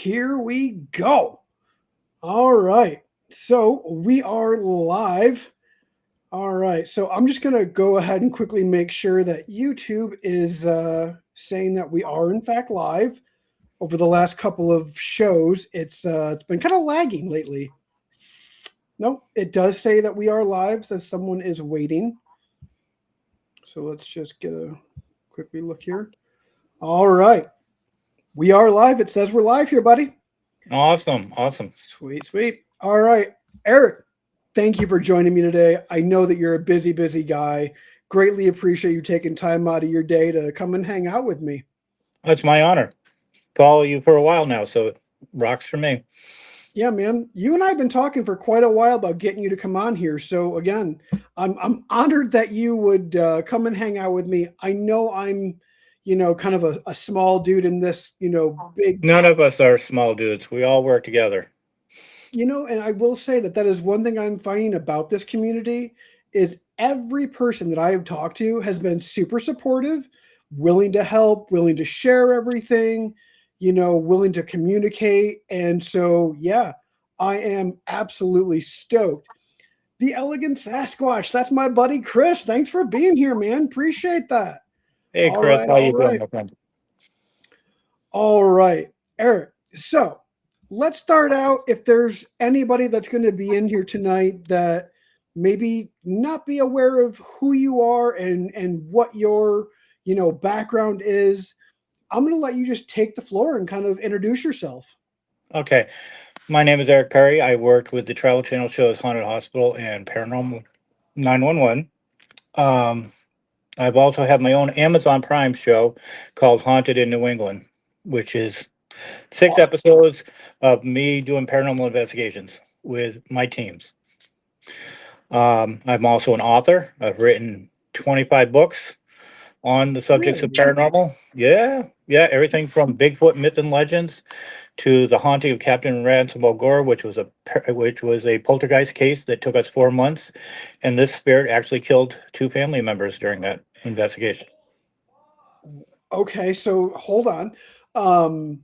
here we go. All right. So we are live. All right. So I'm just going to go ahead and quickly make sure that YouTube is saying that we are in fact live. Over the last couple of shows, it's been kind of lagging lately. No, it does say that we are live, says someone is waiting. So let's just get a quickly look here. All right. We are live. It says we're live here, buddy. Awesome. Sweet, sweet. All right. Eric, thank you for joining me today. I know that you're a busy guy. Greatly appreciate you taking time out of your day to come and hang out with me. It's my honor. Follow you for a while now, so it rocks for me. Yeah, man. You and I have been talking for quite a while about getting you to come on here. So again, I'm honored that you would come and hang out with me. I know I'm, kind of a small dude in this, big. None of us are small dudes. We all work together. And I will say that that is one thing I'm finding about this community is every person that I have talked to has been super supportive, willing to help, willing to share everything, willing to communicate. And so, yeah, I am absolutely stoked. The Elegant Sasquatch, that's my buddy Chris. Thanks for being here, man. Appreciate that. Hey, All Chris, right, how all you doing, right. my friend? All right, Eric. So let's start out. If there's anybody that's going to be in here tonight that maybe not be aware of who you are and what your background is, I'm going to let you just take the floor and kind of introduce yourself. Okay, my name is Eric Perry. I worked with the Travel Channel shows Haunted Hospital and Paranormal 911. Um, I've also had my own Amazon Prime show called Haunted in New England, which is six Awesome. episodes of me doing paranormal investigations with my teams. I'm also an author. I've written 25 books on the subjects of Really? paranormal. Yeah, everything from Bigfoot myth and legends to the haunting of Captain Ransom Gore, which was a poltergeist case that took us 4 months, and this spirit actually killed two family members during that investigation. Okay, so hold on. Um,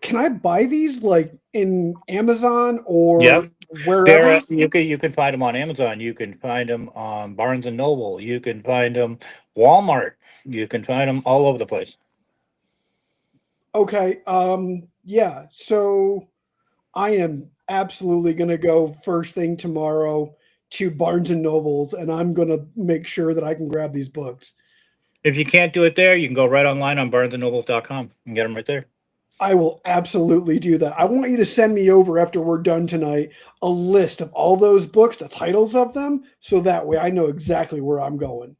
can I buy these like in Amazon or Yep, wherever? you can find them on Amazon. You can find them on Barnes and Noble. You can find them Walmart. You can find them all over the place. Okay. Yeah. So I am absolutely going to go first thing tomorrow to Barnes and Nobles, and I'm going to make sure that I can grab these books. If you can't do it there, you can go right online on barnesandnoble.com and get them right there. I will absolutely do that. I want you to send me over after we're done tonight a list of all those books, the titles of them, so that way I know exactly where I'm going.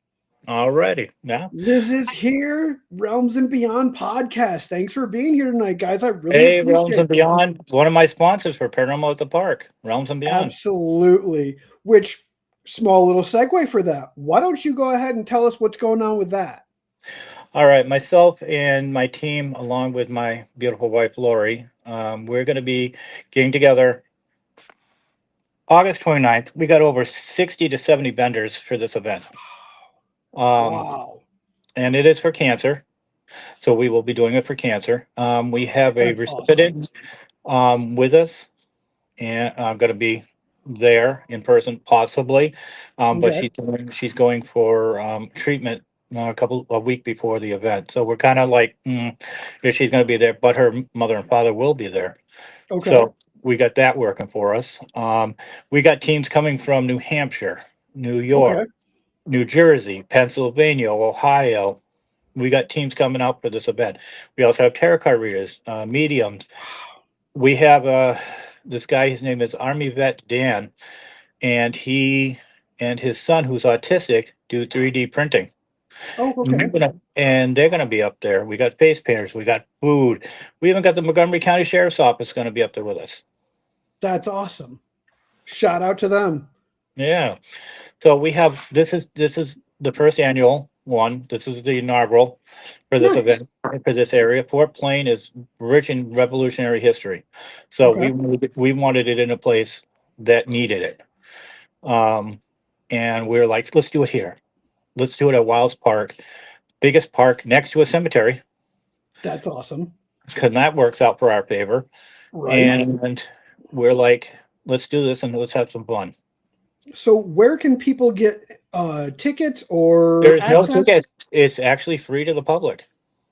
Alrighty. Now, Liz is here, Realms and Beyond podcast. Thanks for being here tonight, guys. I really hey, Realms appreciate and this. Beyond, one of my sponsors for Paranormal at the Park, Realms and Beyond. Absolutely. Which small little segue for that. Why don't you go ahead and tell us what's going on with that? All right, myself and my team, along with my beautiful wife Lori, we're going to be getting together August 29th. We got over 60 to 70 vendors for this event. Um, Wow. and it is for cancer. So we will be doing it for cancer. We have a That's awesome. recipient with us, and I'm going to be there in person, possibly. But Okay. she's going for treatment a week before the event. So we're kind of like, if she's going to be there, but her mother and father will be there. Okay. So we got that working for us. We got teams coming from New Hampshire, New Okay. York, New Jersey, Pennsylvania, Ohio. We got teams coming out for this event. We also have tarot card readers, mediums. We have this guy. His name is Army Vet Dan, and he and his son, who's autistic, do 3D printing. Oh, And okay. they're gonna be up there. We got face painters. We got food. We even got the Montgomery County Sheriff's Office going to be up there with us. That's awesome. Shout out to them. Yeah. So we have this is the first annual one. This is the inaugural for this Nice. event for this area. Fort Plain is rich in Revolutionary history, so Okay. we wanted it in a place that needed it. Um, and we're like, let's do it here. Let's do it at Wiles Park, biggest park next to a cemetery. That's awesome. because that works out for our favor. Right. And we're like, let's do this and let's have some fun. So where can people get tickets or There's no access? ticket. It's actually free to the public.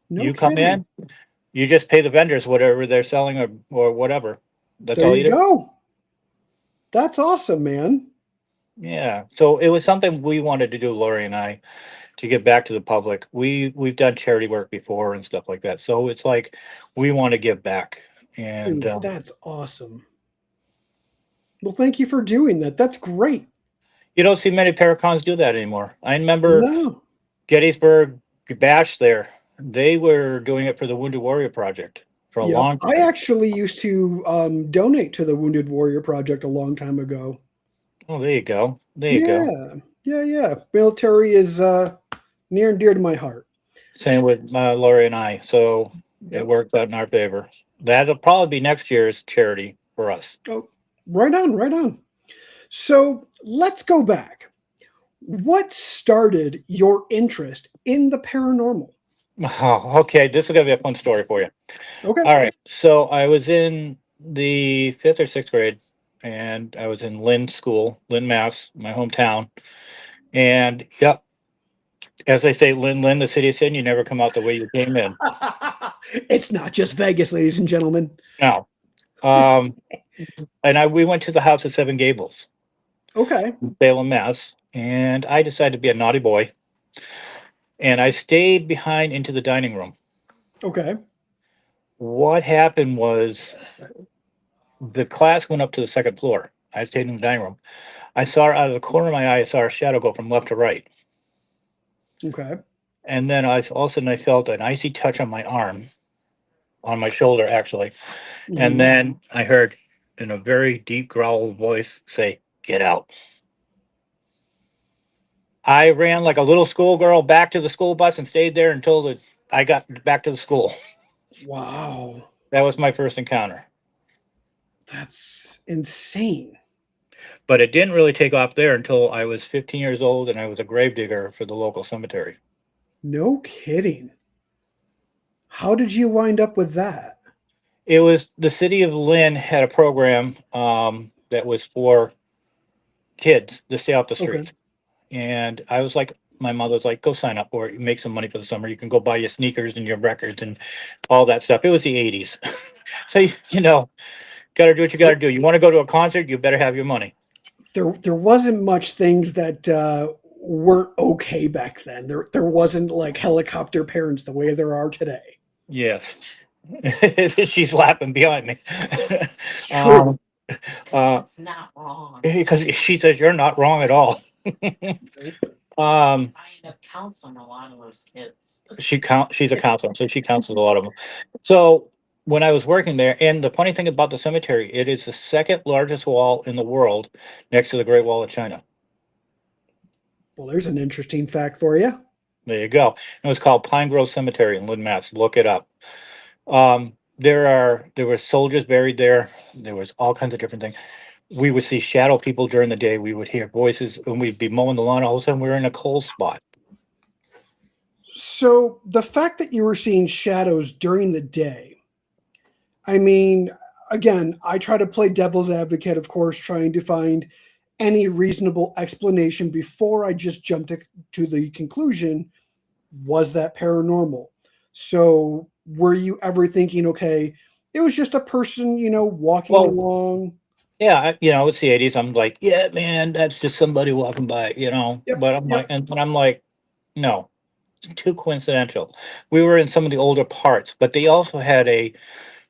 No You come kidding. in, you just pay the vendors whatever they're selling or whatever. That's There all you you do. go. That's awesome, man. Yeah. So it was something we wanted to do, Lori and I, to give back to the public. We've done charity work before and stuff like that. So it's like we want to give back. And Dude, that's awesome. Well, thank you for doing that. That's great. you don't see many paracons do that anymore. I remember No. Gettysburg Bash there. They were doing it for the Wounded Warrior Project for a Yep. long I time. actually used to donate to the Wounded Warrior Project a long time ago. Oh, there you go. There you go. Yeah. Yeah, yeah. Military is near and dear to my heart. Same with Lori and I. So it Yep. works out in our favor. That'll probably be next year's charity for us. Oh, right on, right on. So let's go back. What started your interest in the paranormal? Oh, okay. This is going to be a fun story for you. Okay. All right. So I was in the fifth or sixth grade and I was in Lynn School, Lynn, Mass, my hometown. And yep, as they say, Lynn, the city of sin, you never come out the way you came in. It's not just Vegas, ladies and gentlemen. Now, and we went to the house of Seven Gables Okay. in Salem, Mass. And I decided to be a naughty boy. And I stayed behind into the dining room. Okay. What happened was the class went up to the second floor. I stayed in the dining room. I saw out of the corner of my eye, I saw a shadow go from left to right. Okay. And then all of a sudden I felt an icy touch on my arm, on my shoulder, actually. And Mhm. then I heard in a very deep growl voice say, "Get out." I ran like a little schoolgirl back to the school bus and stayed there until I got back to the school. Wow. That was my first encounter. That's insane. But it didn't really take off there until I was 15 years old and I was a gravedigger for the local cemetery. No kidding. How did you wind up with that? It was the city of Lynn had a program that was for kids to stay off the Okay. streets. And I was like, my mother was like, go sign up for it. You make some money for the summer. You can go buy your sneakers and your records and all that stuff. It was the 80s. So, got to do what you got to do. You want to go to a concert, you better have your money. There wasn't much things that weren't okay back then. There wasn't like helicopter parents the way there are today. Yes. She's laughing behind me. It's true. um, It's not wrong. Because she says you're not wrong at all. Nope. I end up counseling a lot of those kids. She's a counselor, so she counsels a lot of them. So when I was working there, and the funny thing about the cemetery, it is the second largest wall in the world next to the Great Wall of China. Well, there's an interesting fact for you. There you go. It was called Pine Grove Cemetery in Lynn, Mass. Look it up. There were soldiers buried there. There was all kinds of different things. We would see shadow people during the day. We would hear voices, and we'd be mowing the lawn. All of a sudden, we were in a cold spot. So the fact that you were seeing shadows during the day, I mean, again, I try to play devil's advocate, of course, trying to find any reasonable explanation before I just jump to the conclusion, was that paranormal? So were you ever thinking, okay, it was just a person, walking Well, along? yeah, it's the 80s. I'm like, yeah, man, that's just somebody walking by, Yep, But I'm like, yep. and I'm like, no, it's too coincidental. We were in some of the older parts, but they also had a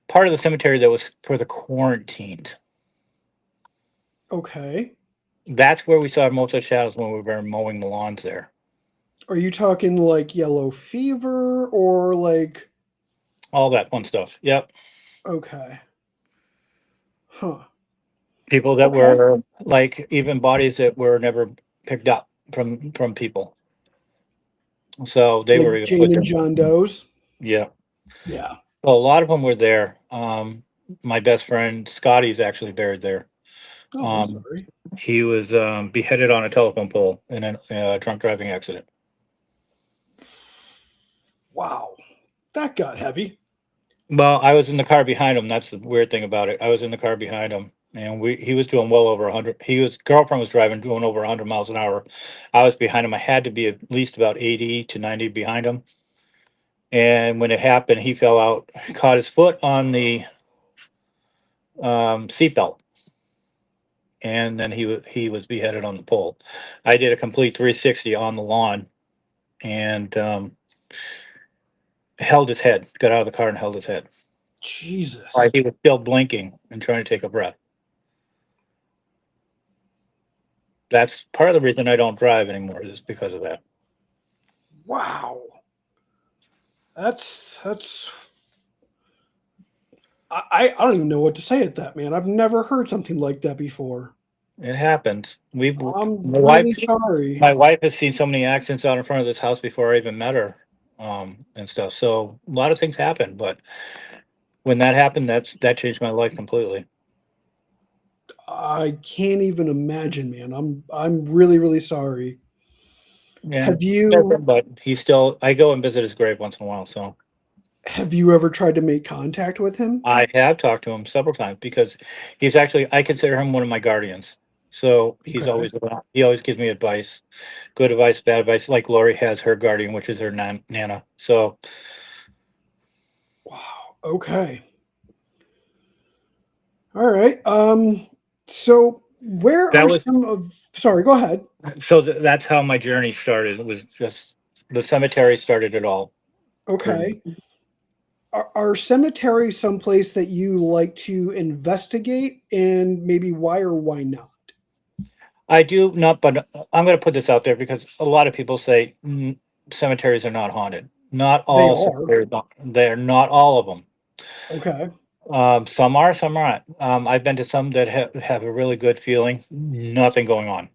part of the cemetery that was for the quarantined. Okay. That's where we saw most of the shadows when we were mowing the lawns there. Are you talking like yellow fever or like, All that fun stuff. Yep. okay. Huh. People that Okay. were like even bodies that were never picked up from people. So they were Like even Jane put and there. John Doe's? Yeah. Yeah. Well, a lot of them were there. My best friend Scotty's actually buried there. Oh, I'm Um, sorry. he was beheaded on a telephone pole in a drunk driving accident. Wow. That got heavy. Well, I was in the car behind him. That's the weird thing about it. I was in the car behind him, and he was doing well over 100. Girlfriend was driving, doing over 100 miles an hour. I was behind him. I had to be at least about 80 to 90 behind him. And when it happened, he fell out, caught his foot on the seatbelt, and then he was beheaded on the pole. I did a complete 360 on the lawn, and held his head. Got out of the car and held his head. While Jesus. he was still blinking and trying to take a breath. That's part of the reason I don't drive anymore, is because of that. Wow. That's I don't even know what to say at that, man. I've never heard something like that before. It happens. I'm My wife, really sorry. my wife has seen so many accidents out in front of this house before I even met her, and stuff. So a lot of things happen, but when that happened, that changed my life completely. I can't even imagine, man. I'm really, really sorry. Yeah, Have you but he's still. I go and visit his grave once in a while, so have you ever tried to make contact with him? I have talked to him several times because he's actually. I consider him one of my guardians. So Okay. he always gives me advice, good advice, bad advice. Like Lori has her guardian, which is her nana. So Wow. Okay. All right. So where that are was some of sorry, go ahead. that's how my journey started. It was just the cemetery started it all for me. Okay. Are cemeteries someplace that you like to investigate and maybe why or why not? I do not, but I'm going to put this out there because a lot of people say cemeteries are not haunted. Not They all are. cemeteries. They're not all of them. Okay. Some are, some aren't. I've been to some that have a really good feeling. Nothing going on.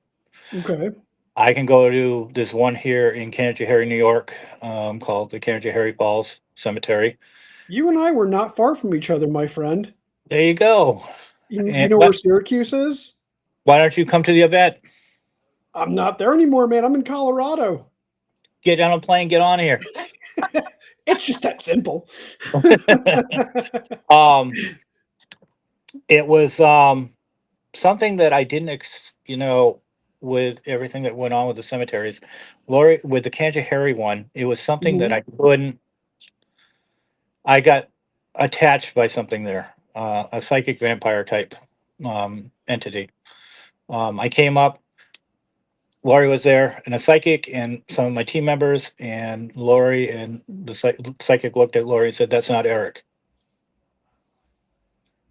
Okay. I can go to this one here in Canajoharie, New York, called the Canajoharie Falls Cemetery. You and I were not far from each other, my friend. There you go. You And know where Syracuse is? why don't you come to the event? I'm not there anymore, man. I'm in Colorado. Get on a plane, get on here. It's just that simple. um, it was something that I didn't, with everything that went on with the cemeteries. Lori, with the Canajoharie one, it was something that Mhm. I couldn't. I got attached by something there, a psychic vampire type entity. I came up. Lori was there, and a psychic, and some of my team members, and Lori, and the psychic looked at Lori and said, "That's not Eric."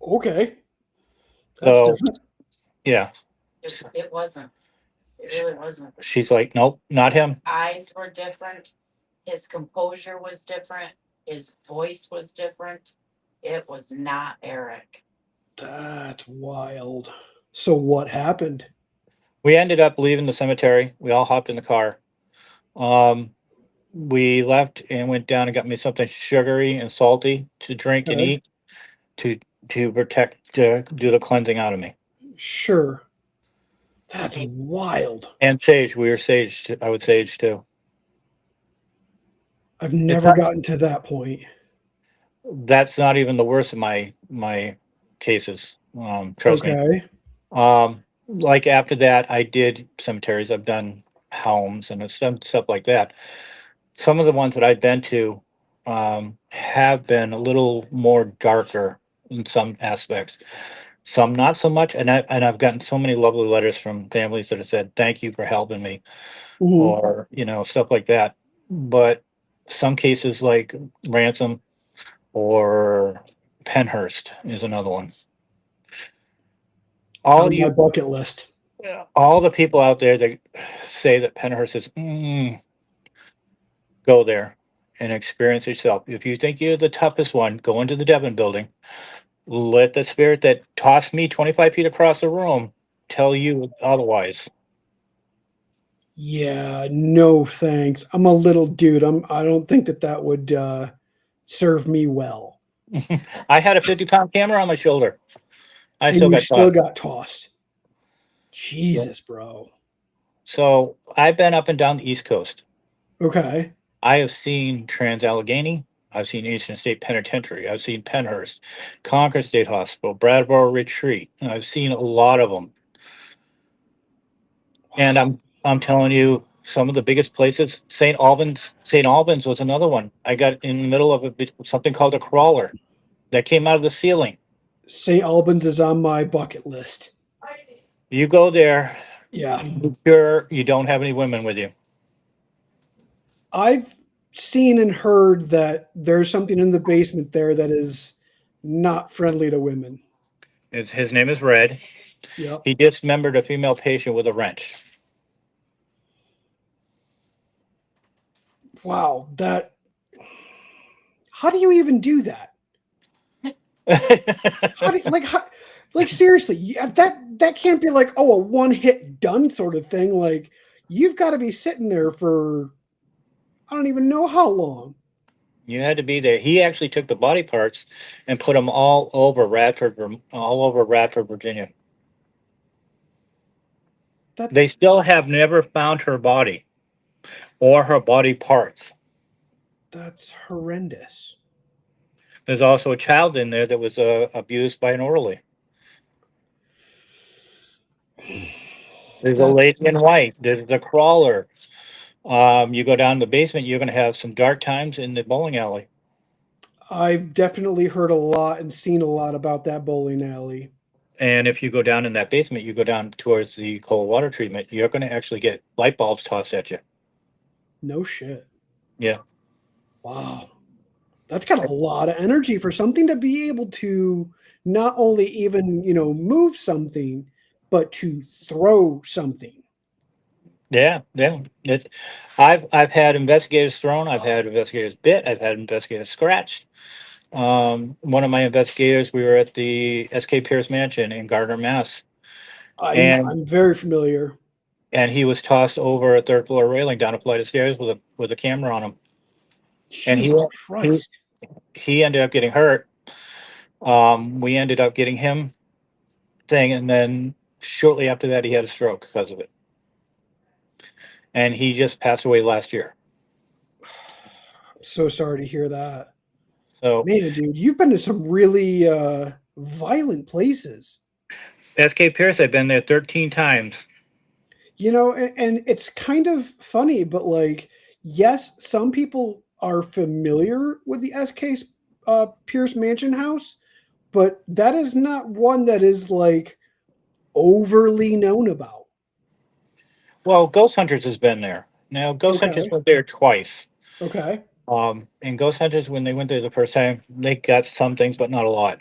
Okay. That's So different. yeah, It wasn't. It really wasn't. she's like, "Nope, not him." Eyes were different. His composure was different. His voice was different. It was not Eric. That's wild. So what happened? We ended up leaving the cemetery. We all hopped in the car. Um, we left and went down and got me something sugary and salty to drink and Okay. eat to protect to do the cleansing out of me. Sure. That's wild. And sage, we were sage. I would sage too. I've It's never not. gotten to that point. That's not even the worst of my cases. Trust me. Okay. Like after that, I did cemeteries. I've done homes and some stuff like that. Some of the ones that I've been to have been a little more darker in some aspects. Some not so much, and I've gotten so many lovely letters from families that have said thank you for helping me, Mhm. or stuff like that. But some cases like Ransom or Penhurst is another one. It's All on my you, bucket list. all the people out there that say that Penhurst is, go there and experience yourself. If you think you're the toughest one, go into the Devon building. Let the spirit that tossed me 25 feet across the room tell you otherwise. Yeah, no thanks. I'm a little dude. I don't think that would serve me well. I had a 50-pound camera on my shoulder. I And still you got still tossed. got tossed. Yeah. Jesus, bro. So I've been up and down the East Coast. Okay. I have seen Trans Allegheny. I've seen Eastern State Penitentiary. I've seen Pennhurst, Concord State Hospital, Bradboro Retreat. And I've seen a lot of them. And I'm telling you, some of the biggest places. St. Albans. St. Albans was another one. I got in the middle of something called a crawler that came out of the ceiling. St. Albans is on my bucket list. You go there. Yeah. Make sure you don't have any women with you. I've seen and heard that there's something in the basement there that is not friendly to women. His name is Red. Yep. He dismembered a female patient with a wrench. Wow. How do you even do that? Like seriously, that can't be like, oh, a one hit done sort of thing. Like you've got to be sitting there for I don't even know how long. You had to be there. He actually took the body parts and put them all over Radford, Virginia. They still have never found her body or her body parts. That's horrendous. There's also a child in there that was abused by an orderly. There's a lady in white. There's the crawler. You go down the basement, you're going to have some dark times in the bowling alley. I've definitely heard a lot and seen a lot about that bowling alley. And if you go down in that basement, you go down towards the cold water treatment, you're going to actually get light bulbs tossed at you. No shit. Yeah. Wow. That's got a lot of energy for something to be able to not only even, move something, but to throw something. Yeah. I've had investigators thrown, I've had investigators bit, I've had investigators scratched. One of my investigators, we were at the SK Pierce Mansion in Gardner, Mass. I'm very familiar. And he was tossed over a third floor railing down a flight of stairs with a camera on him. Jesus Christ. He ended up getting hurt. We ended up getting him and then shortly after that he had a stroke because of it. And he just passed away last year. I'm so sorry to hear that. So, man, dude, you've been to some really violent places. SK Pierce, I've been there 13 times. And it's kind of funny, but like, yes, some people are familiar with the SK Pierce Mansion House, but that is not one that is like overly known about. Well, Ghost Hunters has been there. Now, Ghost Hunters went there twice. Okay. And Ghost Hunters, when they went there the first time, they got some things, but not a lot.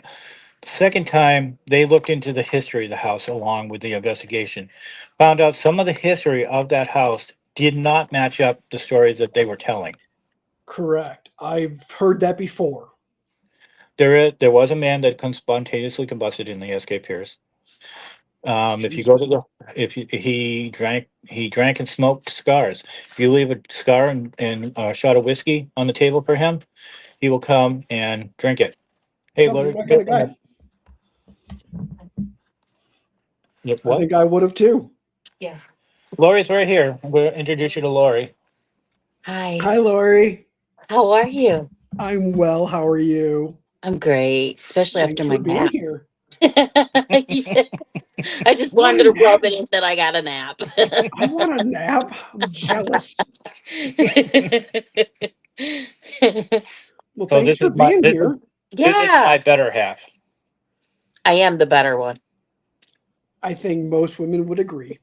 The second time, they looked into the history of the house along with the investigation, found out some of the history of that house did not match up the stories that they were telling. Correct. I've heard that before. There was a man that spontaneously combusted in the SK Pierce. If you go to he drank and smoked cigars. If you leave a cigar and a shot of whiskey on the table for him, he will come and drink it. Hey, sounds like my kind of guy. What? I think I would have too. Yeah. Lori's right here. We'll introduce you to Lori. Hi. Hi, Lori. How are you? I'm well. How are you? I'm great, especially Thanks after for my being nap. here. Yeah. I just wanted to rub it in that I got a nap. I want a nap. I'm jealous. Well, thanks for being here. This is my better half. I am the better one. I think most women would agree.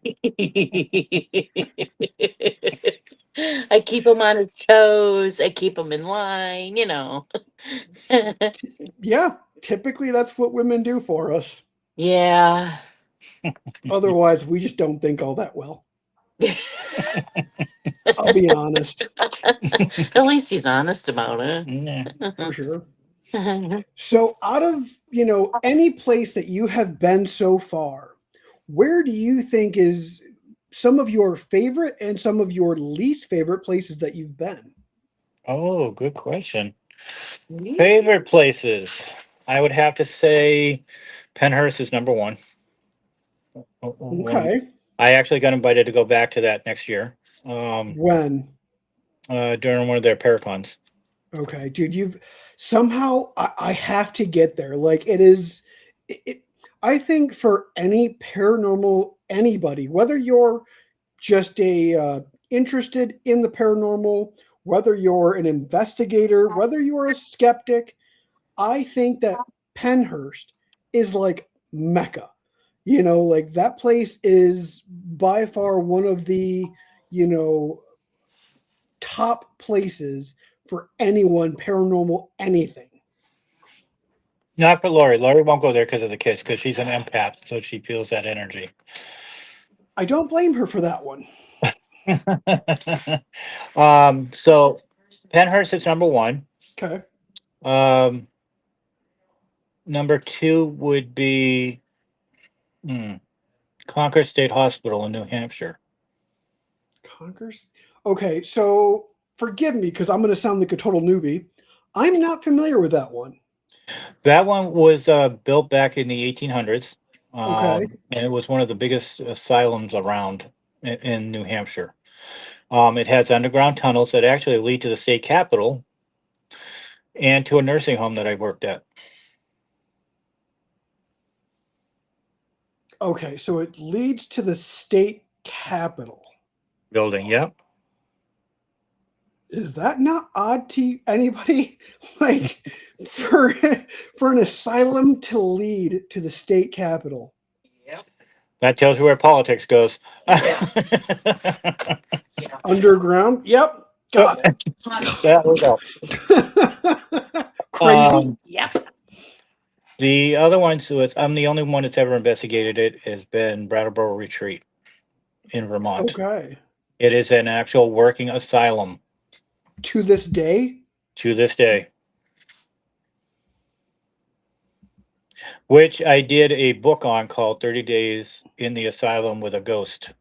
I keep him on his toes. I keep him in line, Yeah, typically that's what women do for us. Yeah. Otherwise, we just don't think all that well. I'll be honest. At least he's honest about it. Yeah. For sure. So out of, any place that you have been so far, where do you think is some of your favorite and some of your least favorite places that you've been? Oh, good question. Favorite places. I would have to say Pennhurst is number one. Okay. I actually got invited to go back to that next year. When? During one of their Paracons. Okay, dude, you've somehow I have to get there. Like it is, I think for any paranormal anybody, whether you're just a interested in the paranormal, whether you're an investigator, whether you're a skeptic, I think that Penhurst is like Mecca. You know, like that place is by far one of the, you know, top places for anyone paranormal anything. Not for Lori. Lori won't go there because of the kids, because she's an empath, so she feels that energy. I don't blame her for that one. So Penhurst is number one. Okay. Um, number two would be Concord State Hospital in New Hampshire. Conkers. Okay, so forgive me because I'm going to sound like a total newbie. I'm not familiar with that one. That one was built back in the 1800s, Okay. and it was one of the biggest asylums around in New Hampshire. It has underground tunnels that actually lead to the state capitol and to a nursing home that I worked at. Okay, so it leads to the state capitol. Building, yep. Is that not odd to anybody? Like for for an asylum to lead to the state capitol. That tells you where politics goes. Yeah. Underground? Yep. Got it. There we go. Crazy? Yep. The other one, so I'm the only one that's ever investigated it, has been Brattleboro Retreat in Vermont. Okay. It is an actual working asylum To this day? to this day, which I did a book on called 30 Days in the Asylum with a Ghost.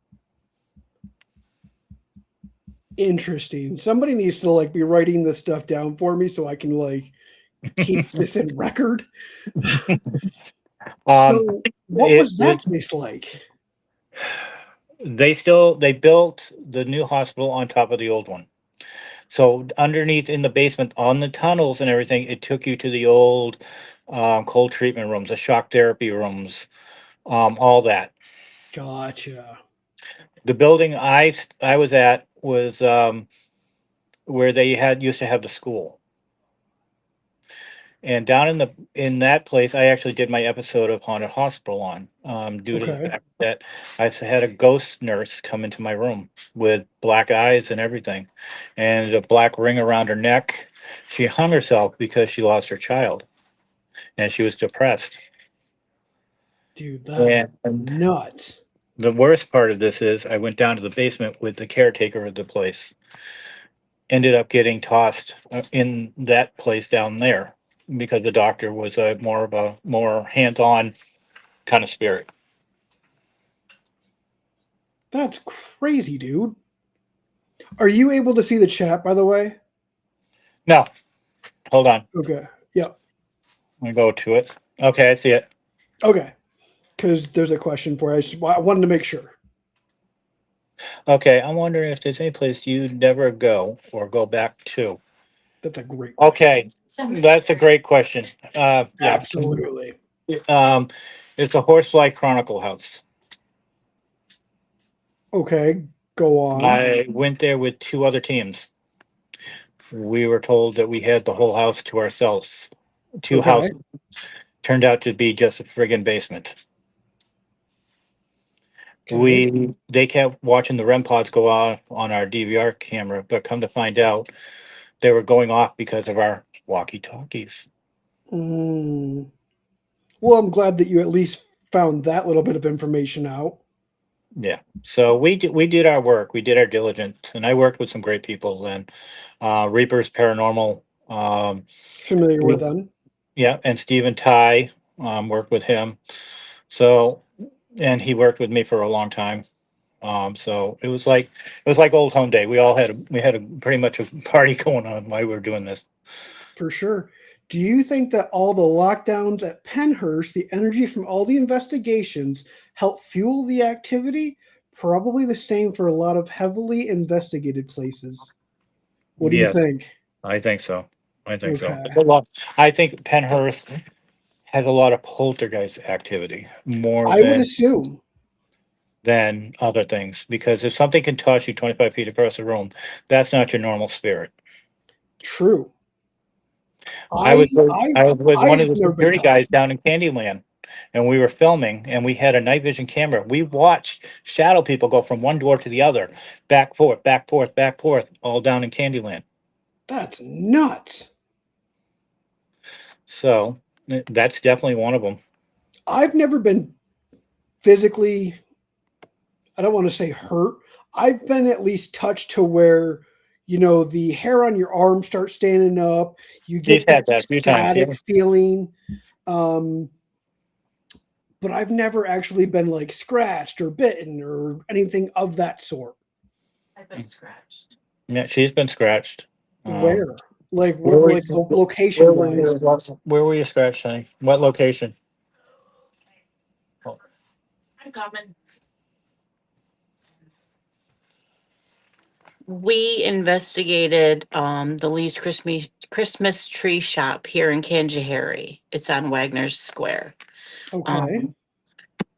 Interesting. Somebody needs to like be writing this stuff down for me so I can like keep this in record. So what was that place like? They built the new hospital on top of the old one. So underneath in the basement on the tunnels and everything, it took you to the old cold treatment rooms, the shock therapy rooms, all that. Gotcha. The building I was at was where they used to have the school. And down in that place, I actually did my episode of Haunted Hospital on, due to the Okay. fact that had a ghost nurse come into my room with black eyes and everything, and a black ring around her neck. She hung herself because she lost her child, and she was depressed. Dude, that's And nuts. the worst part of this is, I went down to the basement with the caretaker of the place. Ended up getting tossed in that place down there because the doctor was a more hands-on kind of spirit. That's crazy, dude. Are you able to see the chat, by the way? No, hold on. Okay. Yep. Let me go to it. Okay, I see it. Okay. Because there's a question for you. I wanted to make sure. Okay, I'm wondering if there's any place you'd never go or go back to. That's a great question. Okay, that's a great question. Yeah. Absolutely. It's a Horsefly Chronicle house. Okay. Go on. I went there with two other teams. We were told that we had the whole house to ourselves. Two Okay. houses. Turned out to be just a friggin' basement. Okay. They kept watching the REM pods go off on our DVR camera, but come to find out they were going off because of our walkie-talkies. Mm. Well, I'm glad that you at least found that little bit of information out. Yeah. So we did our work. We did our diligence, and I worked with some great people then. Reaper's Paranormal. Familiar with them. Yeah, and Stephen Ty, worked with him. So, and he worked with me for a long time. So it was like old home day. We had a pretty much a party going on while we were doing this. For sure. Do you think that all the lockdowns at Penhurst, the energy from all the investigations, help fuel the activity? Probably the same for a lot of heavily investigated places. What do you Yes, think? I think so. I think so. Okay. It's a lot. I think Pennhurst has a lot of poltergeist activity more I would assume. than other things, because if something can toss you 25 feet across the room, that's not your normal spirit. True. I was with, I've I was with one of I've the never been security guys touched. down in Candyland, and we were filming, and we had a night vision camera. We watched shadow people go from one door to the other, back forth, back forth, back forth, all down in Candyland. That's nuts. So that's definitely one of them. I've never been physically, I don't want to say hurt. I've been at least touched to where, the hair on your arm starts standing up. You He's get had that that a few times. static Yeah. feeling. Um, but I've never actually been like scratched or bitten or anything of that sort. I've been scratched. Yeah, she's been scratched. Where? Like Where were like you, location were wise. you, where were you scratched, honey? What location? I'm coming. We investigated the Lee's Christmas tree shop here in Kanjahari. It's on Wagner's Square. Okay.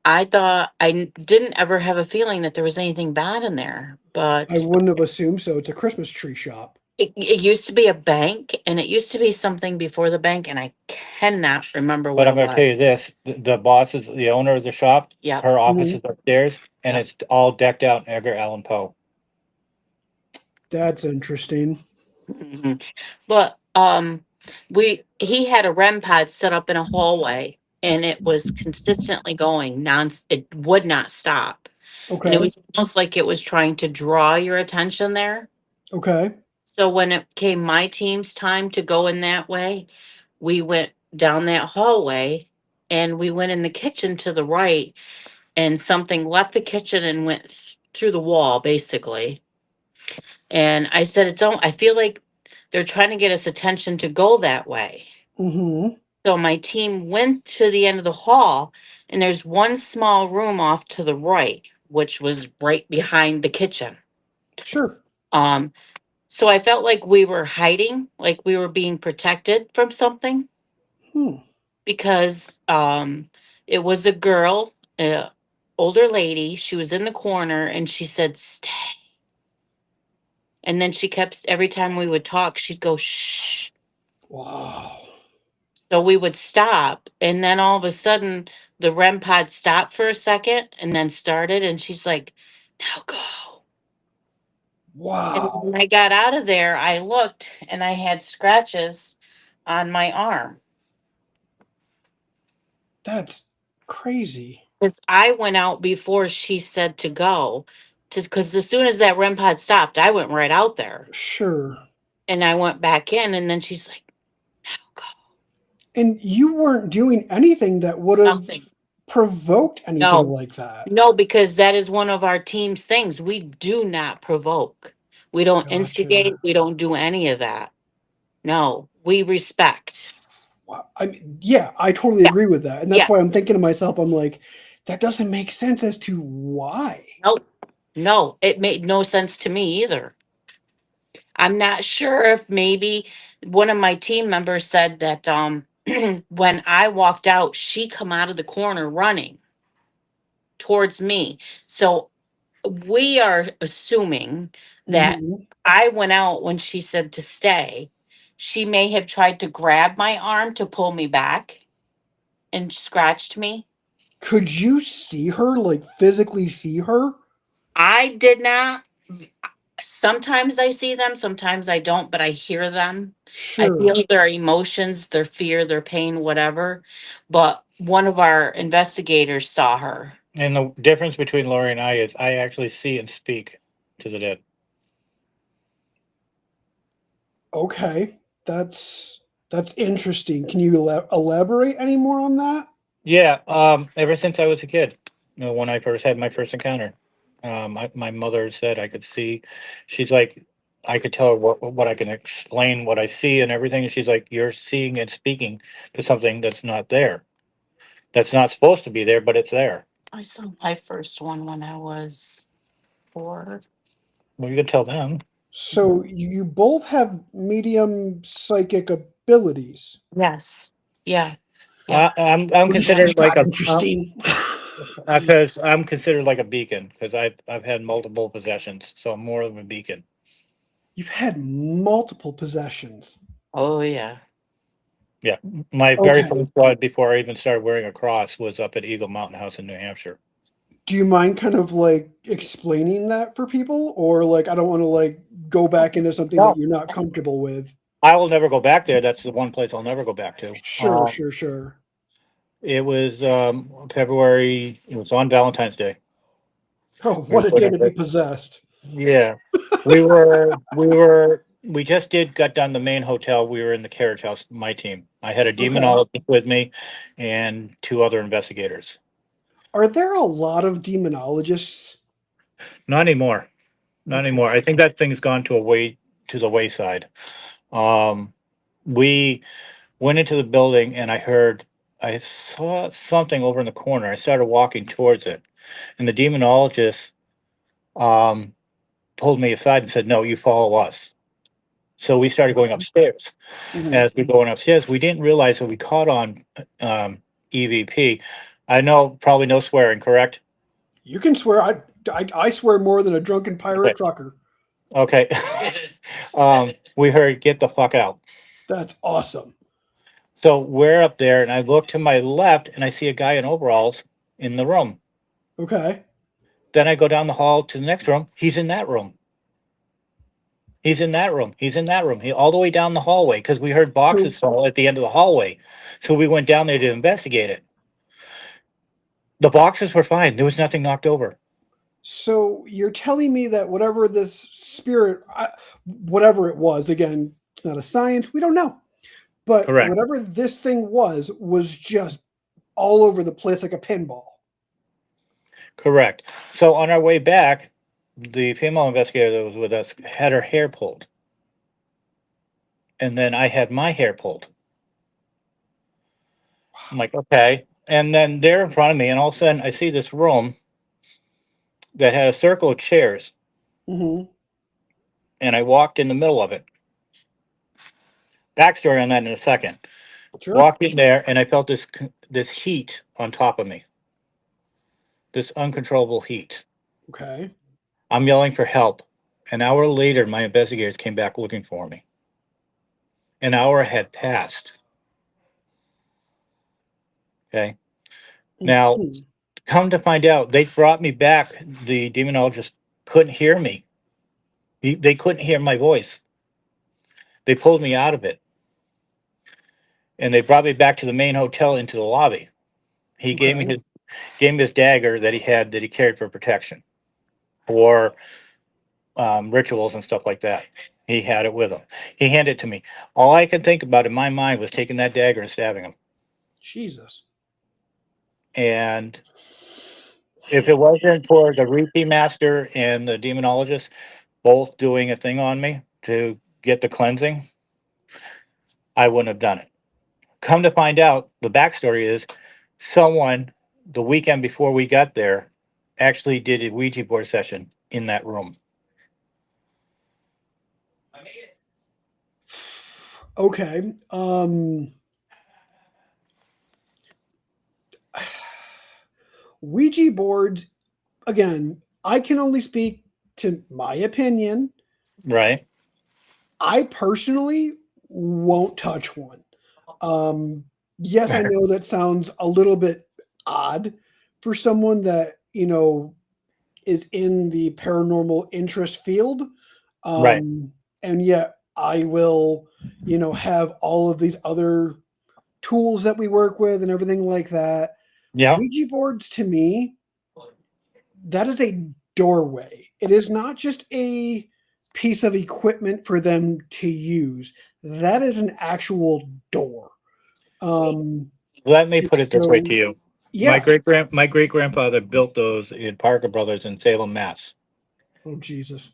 I thought didn't ever have a feeling that there was anything bad in there, I but wouldn't have assumed so. It's a Christmas tree shop. it used to be a bank, and it used to be something before the bank, and I cannot remember what But I'm it going to tell was. you this: the boss is the owner of the shop. Yep. Her office Mhm. is upstairs, and Yep. it's all decked out in Edgar Allan Poe. That's interesting. Mhm. But he had a REM pod set up in a hallway, and it was consistently going it would not stop. And it Okay. was almost like it was trying to draw your attention there. Okay. So when it came my team's time to go in that way, we went down that hallway, and we went in the kitchen to the right, and something left the kitchen and went through the wall basically. And I said, I feel like they're trying to get us attention to go that way. Mm-hmm. So my team went to the end of the hall, and there's one small room off to the right, which was right behind the kitchen. Sure. Um, so I felt like we were hiding, like we were being protected from something, Hmm. because it was a girl, a older lady. She was in the corner, and she said, "Stay." And then she kept, every time we would talk, she'd go, "Shh." Wow. So we would stop, and then all of a sudden the REM pod stopped for a second and then started, and she's like, "Now go." And Wow. when I got out of there, I looked, and I had scratches on my arm That's crazy. because I went out before she said to go. Because as soon as that REM pod stopped, I went right out there, Sure. and I went back in, and then she's like, "Now go." And you weren't doing anything that would have Nothing. provoked anything No. like that. No, because that is one of our team's things. We do not provoke. We don't instigate. Gotcha. We don't do any of that. No, we respect. Wow. I mean, yeah, I totally Yeah. agree with that. And that's Yeah. why I'm thinking to myself, I'm like, that doesn't make sense as to why. Nope. No, it made no sense to me either. I'm not sure if maybe one of my team members said that when I walked out, she come out of the corner running towards me. So we are assuming that Hmm. I went out when she said to stay. She may have tried to grab my arm to pull me back and scratched me. Could you see her, like physically see her? I did not. Sometimes I see them, sometimes I don't, but I hear them. I Sure. feel their emotions, their fear, their pain, whatever. But one of our investigators saw her. And the difference between Lori and I is I actually see and speak to the dead. Okay. That's interesting. Can you elaborate any more on that? Yeah, ever since I was a kid, when I first had my first encounter, my mother said I could see. She's like, I could tell her what I can explain what I see and everything. And she's like, you're seeing and speaking to something that's not there, that's not supposed to be there, but it's there. I saw my first one when I was 4. Well, you can tell them. So you both have medium psychic abilities, Yes. Yeah. Yeah. I'm which is considered just like kind of a interesting. because I'm considered like a beacon because I've had multiple possessions, so I'm more of a beacon. You've had multiple possessions. Oh yeah. Yeah, my very Okay. first blood before I even started wearing a cross was up at Eagle Mountain House in New Hampshire. Do you mind kind of like explaining that for people, or like I don't want to like go back into something that No, you're not comfortable with? I will never go back there. That's the one place I'll never go back to. Sure, sure, sure. It was February. It was on Valentine's Day. Oh, We what a put day up to be possessed. yeah, we just got done the main hotel. We were in the carriage house. My team. I had a Okay. demonologist with me, and two other investigators. Are there a lot of demonologists? Not anymore. Not anymore. Okay. I think that thing's gone to the wayside. Um, we went into the building and I saw something over in the corner. I started walking towards it, and the demonologist um, pulled me aside and said, "No, you follow us." So we started going Okay. upstairs. Mhm. As we going upstairs, we didn't realize that we caught on EVP. I know probably no swearing, correct? You can swear. I swear more than a drunken Okay. pirate trucker. Okay. We heard, "Get the fuck out." That's awesome. So we're up there, and I look to my left, and I see a guy in overalls in the room. Okay. Then I go down the hall to the next room. He's in that room. He's in that room. He's in that room. He all the way down the hallway because we heard So boxes fall at the end of the hallway. So we went down there to investigate it. The boxes were fine. There was nothing knocked over. so you're telling me that whatever this spirit, whatever it was, again, it's not a science. We don't know. But Correct. whatever this thing was just all over the place like a pinball. Correct. So on our way back, the female investigator that was with us had her hair pulled. And then I had my hair pulled. I'm like, okay. And then they're in front of me, and all of a sudden I see this room that had a circle of chairs, Hmm. and I walked in the middle of it. Backstory on that in a second. Sure. Walked in there, and I felt this heat on top of me, this uncontrollable heat. Okay. I'm yelling for help. An hour later, my investigators came back looking for me. An hour had passed. Okay. Now, Mhm. come to find out, they brought me back. The demonologist couldn't hear me. They couldn't hear my voice. They pulled me out of it, and they brought me back to the main hotel into the lobby. He Okay. gave me his dagger that he carried for protection, for rituals and stuff like that. He had it with him. He handed it to me. All I could think about in my mind was taking that dagger and stabbing him. Jesus. And if it wasn't for the repeat master and the demonologist both doing a thing on me to get the cleansing, I wouldn't have done it. Come to find out, the backstory is someone the weekend before we got there actually did a Ouija board session in that room. Okay. Ouija boards, again, I can only speak to my opinion. Right? I personally won't touch one. Um, yes, I know that sounds a little bit odd for someone that, is in the paranormal interest field. Right. And yet I will, have all of these other tools that we work with and everything like that. Yeah. Ouija boards to me, that is a doorway. It is not just a piece of equipment for them to use. That is an actual door. Um, Let me and put it this way to so, you. yeah. My great grandfather built those in Parker Brothers in Salem, Mass. Oh, Jesus.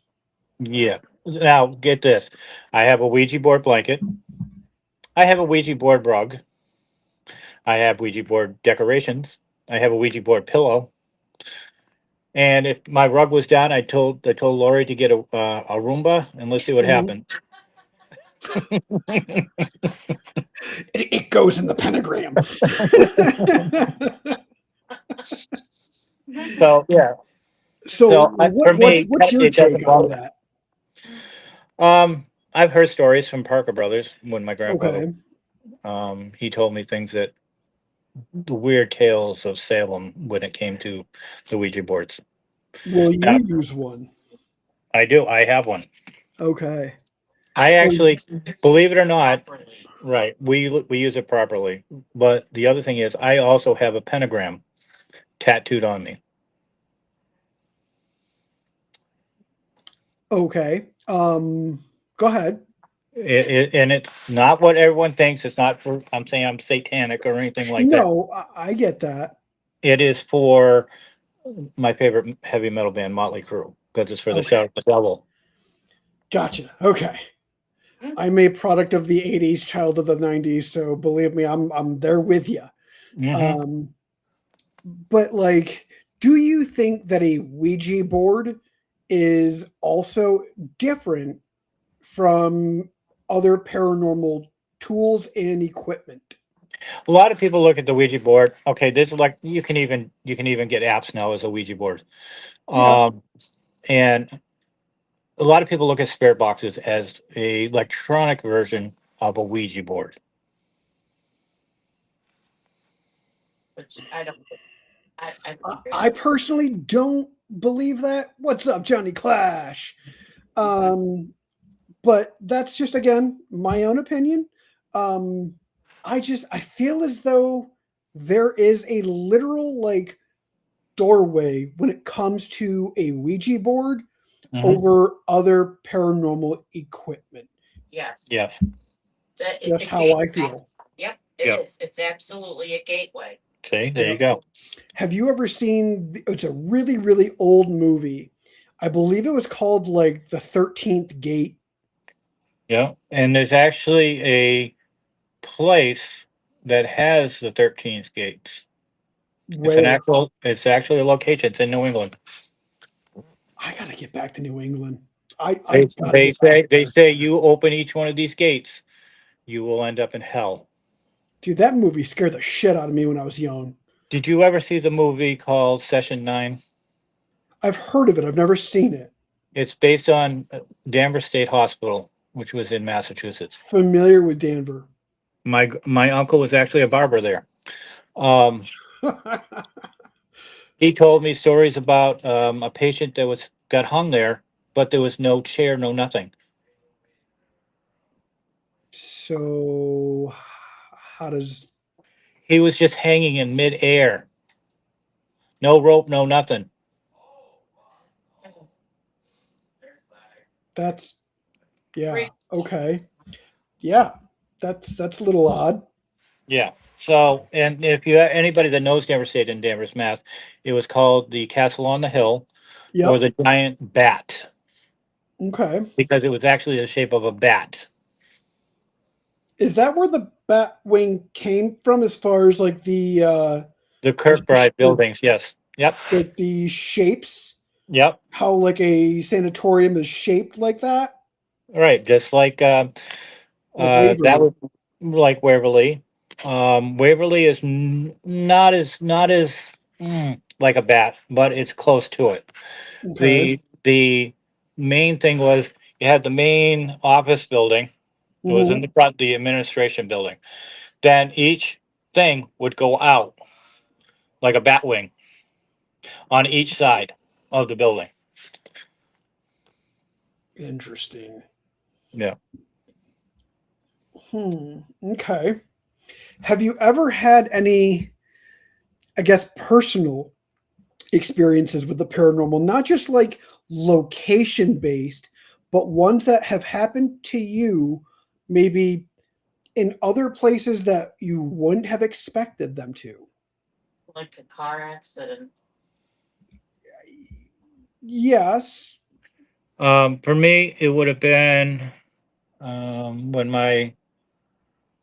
Yeah. Now get this. I have a Ouija board blanket. I have a Ouija board rug. I have Ouija board decorations. I have a Ouija board pillow. And if my rug was down, I told Lori to get a Roomba, and let's see what Mhm. happened. It goes in the pentagram. So yeah. So So for me, what's your it take doesn't on bother. that? I've heard stories from Parker Brothers when my grandfather. Okay. He told me things that the weird tales of Salem when it came to the Ouija boards. Will you Now, use one? I do. I have one. Okay. I And actually, believe it or not, right? We use it properly. But the other thing is, I also have a pentagram tattooed on me. okay. Go ahead. And it's not what everyone thinks. It's not for. I'm saying I'm satanic or anything like that. No, I get that. It is for my favorite heavy metal band, Motley Crue, because it's for the Okay. shout of the devil. Gotcha. Okay. I'm a product of the 80s, child of the 90s, so believe me, I'm there with you. Hmm. Um, but like, do you think that a Ouija board is also different from other paranormal tools and equipment? A lot of people look at the Ouija board. Okay, this is like you can even get apps now as a Ouija board. Yeah. Um, and a lot of people look at spirit boxes as a electronic version of a Ouija board. Which I don't. I I personally don't believe that. What's up, Johnny Clash? Um, but that's just again my own opinion. Um, I feel as though there is a literal like doorway when it comes to a Ouija board Hmm. over other paranormal equipment. Yes. Yeah, That Just it how I gates back. feel. Yep, it yeah. is. It's absolutely a gateway. See, there you Yep. go. Have you ever seen? It's a really really old movie. I believe it was called like the 13th Gate. Yeah, and there's actually a place that has the 13th gates. Where It's actually a location. It's in New England. I gotta get back to New England. I They gotta they get back say they there. say you open each one of these gates, you will end up in hell. Dude, that movie scared the shit out of me when I was young. Did you ever see the movie called Session 9? I've heard of it. I've never seen it. It's based on Danvers State Hospital, which was in Massachusetts. Familiar with Denver. My uncle was actually a barber there. Um, he told me stories about a patient that was got hung there, but there was no chair, no nothing. So, how does He was just hanging in midair, no rope, no nothing. that's yeah, Great. okay. Yeah. That's a little odd. Yeah. So, and if you anybody that knows Danvers State and Danvers, Math, it was called the Castle on the Hill or Yep. the Giant Bat Okay. because it was actually the shape of a bat. Is that where the bat wing came from as far as like The just Kirkbride buildings, yes. Yep. like the shapes? Yep. How like a sanatorium is shaped like that? Right. Just like Like that Waverly. was like Waverly. Waverly is not as like a bat, but it's close to it. Okay. The main thing was you had the main office building. It was in Hmm. the front, the administration building. Then each thing would go out like a bat wing on each side of the building. Interesting. Yeah. Okay. Have you ever had any, I guess, personal experiences with the paranormal, not just like location based, but ones that have happened to you maybe in other places that you wouldn't have expected them to? Like a car accident. Yes. For me, it would have been when my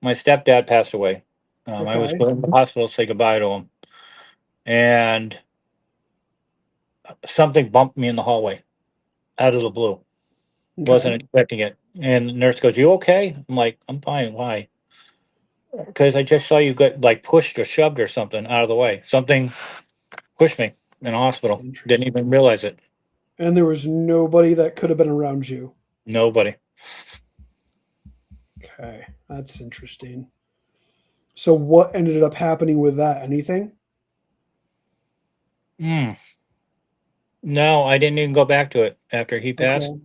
stepdad passed away. I was Okay. going to the hospital to say goodbye to him, and something bumped me in the hallway out of the blue. Okay. Wasn't expecting it. And the nurse goes, "You okay?" I'm like, "I'm fine. Why?" Because I just saw you get like pushed or shoved or something out of the way. Something pushed me in the hospital. Didn't Interesting. even realize it. And there was nobody that could have been around you. Nobody. Okay, that's interesting. So what ended up happening with that? Anything? Mm. No, I didn't even go back to it after he passed. Okay,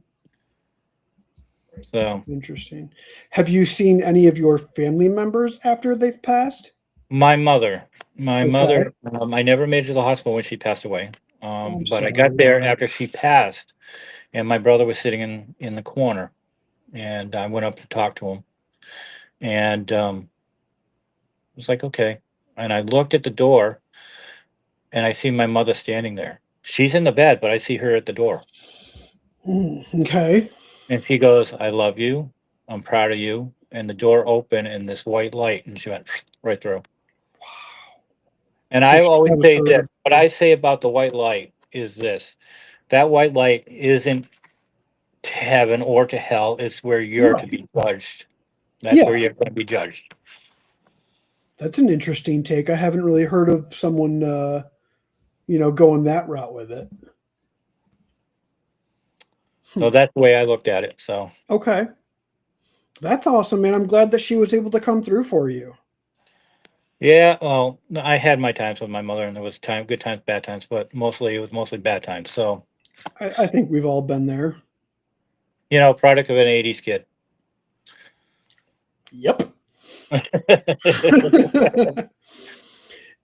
So interesting. Have you seen any of your family members after they've passed? my mother, my Okay. mother, I never made it to the hospital when she passed away. Oh, I'm But I got sorry. there after she passed, and my brother was sitting in the corner, and I went up to talk to him, and was like, okay. And I looked at the door, and I see my mother standing there. She's in the bed, but I see her at the door, Okay. and she goes, "I love you. I'm proud of you." And the door opened, and this white light, and she went right through. And So I that always was say this. her. What I say about the white light is this: that white light isn't to heaven or to hell. It's where you're to Right. be judged. That's where Yeah, you're going to be judged. that's an interesting take. I haven't really heard of someone, going that route with it. So that's the way I looked at it. So Okay. That's awesome, man. I'm glad that she was able to come through for you. yeah, well, I had my times with my mother, and there was good times, bad times, but mostly it was mostly bad times. So I think we've all been there. product of an '80s kid. Yep.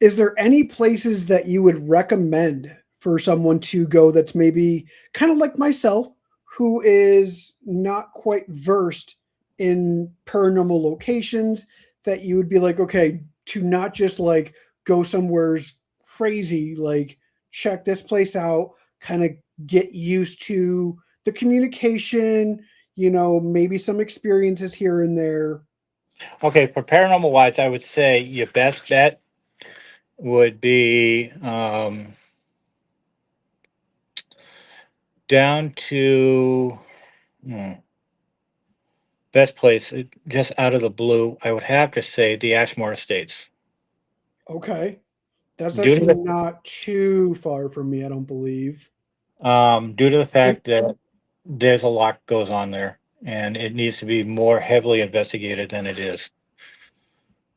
Is there any places that you would recommend for someone to go that's maybe kind of like myself, who is not quite versed in paranormal locations, that you would be like, okay, to not just like go somewhere's crazy, like check this place out, kind of get used to the communication, maybe some experiences here and there. Okay, for paranormal wise, I would say your best bet would be down to hmm, best place, just out of the blue. I would have to say the Ashmore Estates. Okay. That's Due to actually the not too far from me, I don't believe. due to the And fact that there's a lot goes on there, and it needs to be more heavily investigated than it is.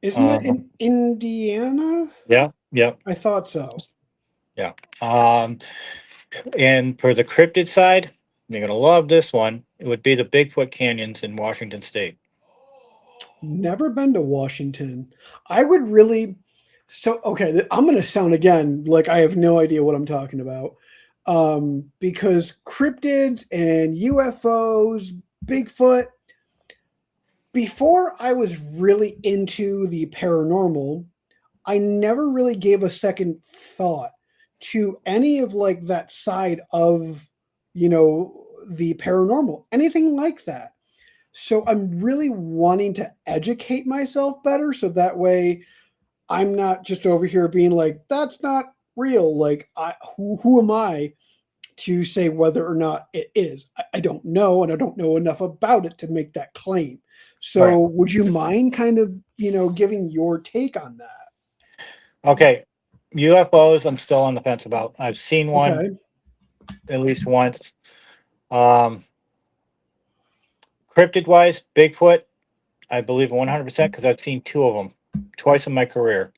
isn't that Um, in Indiana? yeah, yeah, I thought so. yeah. Um, and for the cryptid side, you're gonna love this one. It would be the Bigfoot canyons in Washington State. Never been to Washington. I would really okay, I'm going to sound again like I have no idea what I'm talking about. Because cryptids and UFOs, Bigfoot, before I was really into the paranormal, I never really gave a second thought to any of like that side of, the paranormal, anything like that. So I'm really wanting to educate myself better so that way I'm not just over here being like, that's not real. Like, who am I to say whether or not it is? I don't know, and I don't know enough about it to make that claim. Right. So would you mind kind of, giving your take on that? Okay. UFOs, I'm still on the fence about. I've seen one Okay. at least once. Um, cryptid wise, Bigfoot, I believe 100% because I've seen two of them twice in my career.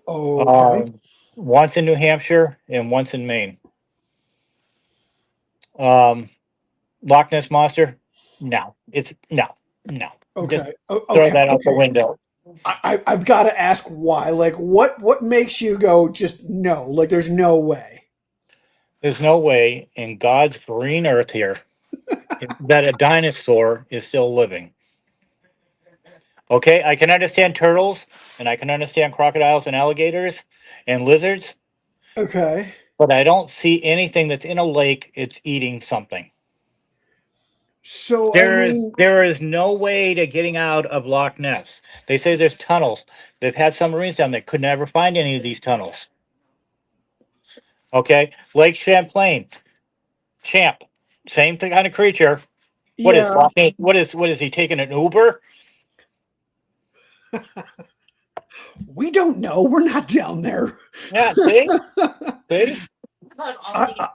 Okay. Um, once in New Hampshire and once in Maine. Um, Loch Ness monster, no, it's no. Just Okay. throw Okay. that out the Okay. window. I've got to ask why. Like, what makes you go just no? Like, there's no way. There's no way in God's green earth here that a dinosaur is still living. Okay, I can understand turtles and I can understand crocodiles and alligators and lizards, Okay. but I don't see anything that's in a lake. It's eating something. So I There is mean, there is no way to getting out of Loch Ness. They say there's tunnels. They've had submarines down there. Could never find any of these tunnels. Okay, Lake Champlain, Champ, same kind of creature. What is Yeah, what is he taking an Uber? we don't know. We're not down there. Yeah, see, see. About all I, these I,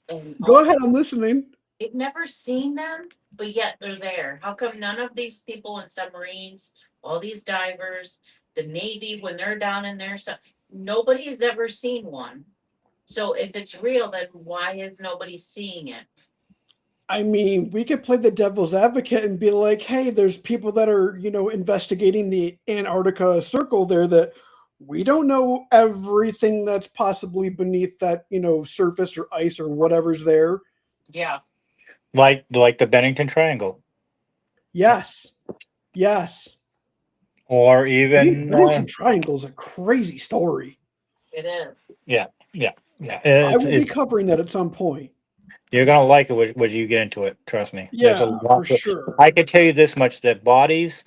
and go all ahead, I'm listening. they've never seen them, but yet they're there. How come none of these people in submarines, all these divers, the Navy, when they're down in there, stuff, nobody has ever seen one. So if it's real, then why is nobody seeing it? I mean, we could play the devil's advocate and be like, hey, there's people that are, investigating the Antarctica Circle there that we don't know everything that's possibly beneath that, surface or ice or whatever's there. Yeah. Like the Bennington Triangle, Yes. Yes. or The even Bennington Triangle is a crazy story. It is. yeah, yeah, yeah. I will be It's covering that at some point. you're gonna like it when you get into it. Trust me. There's a Yeah, for lot. sure. I can tell you this much: that bodies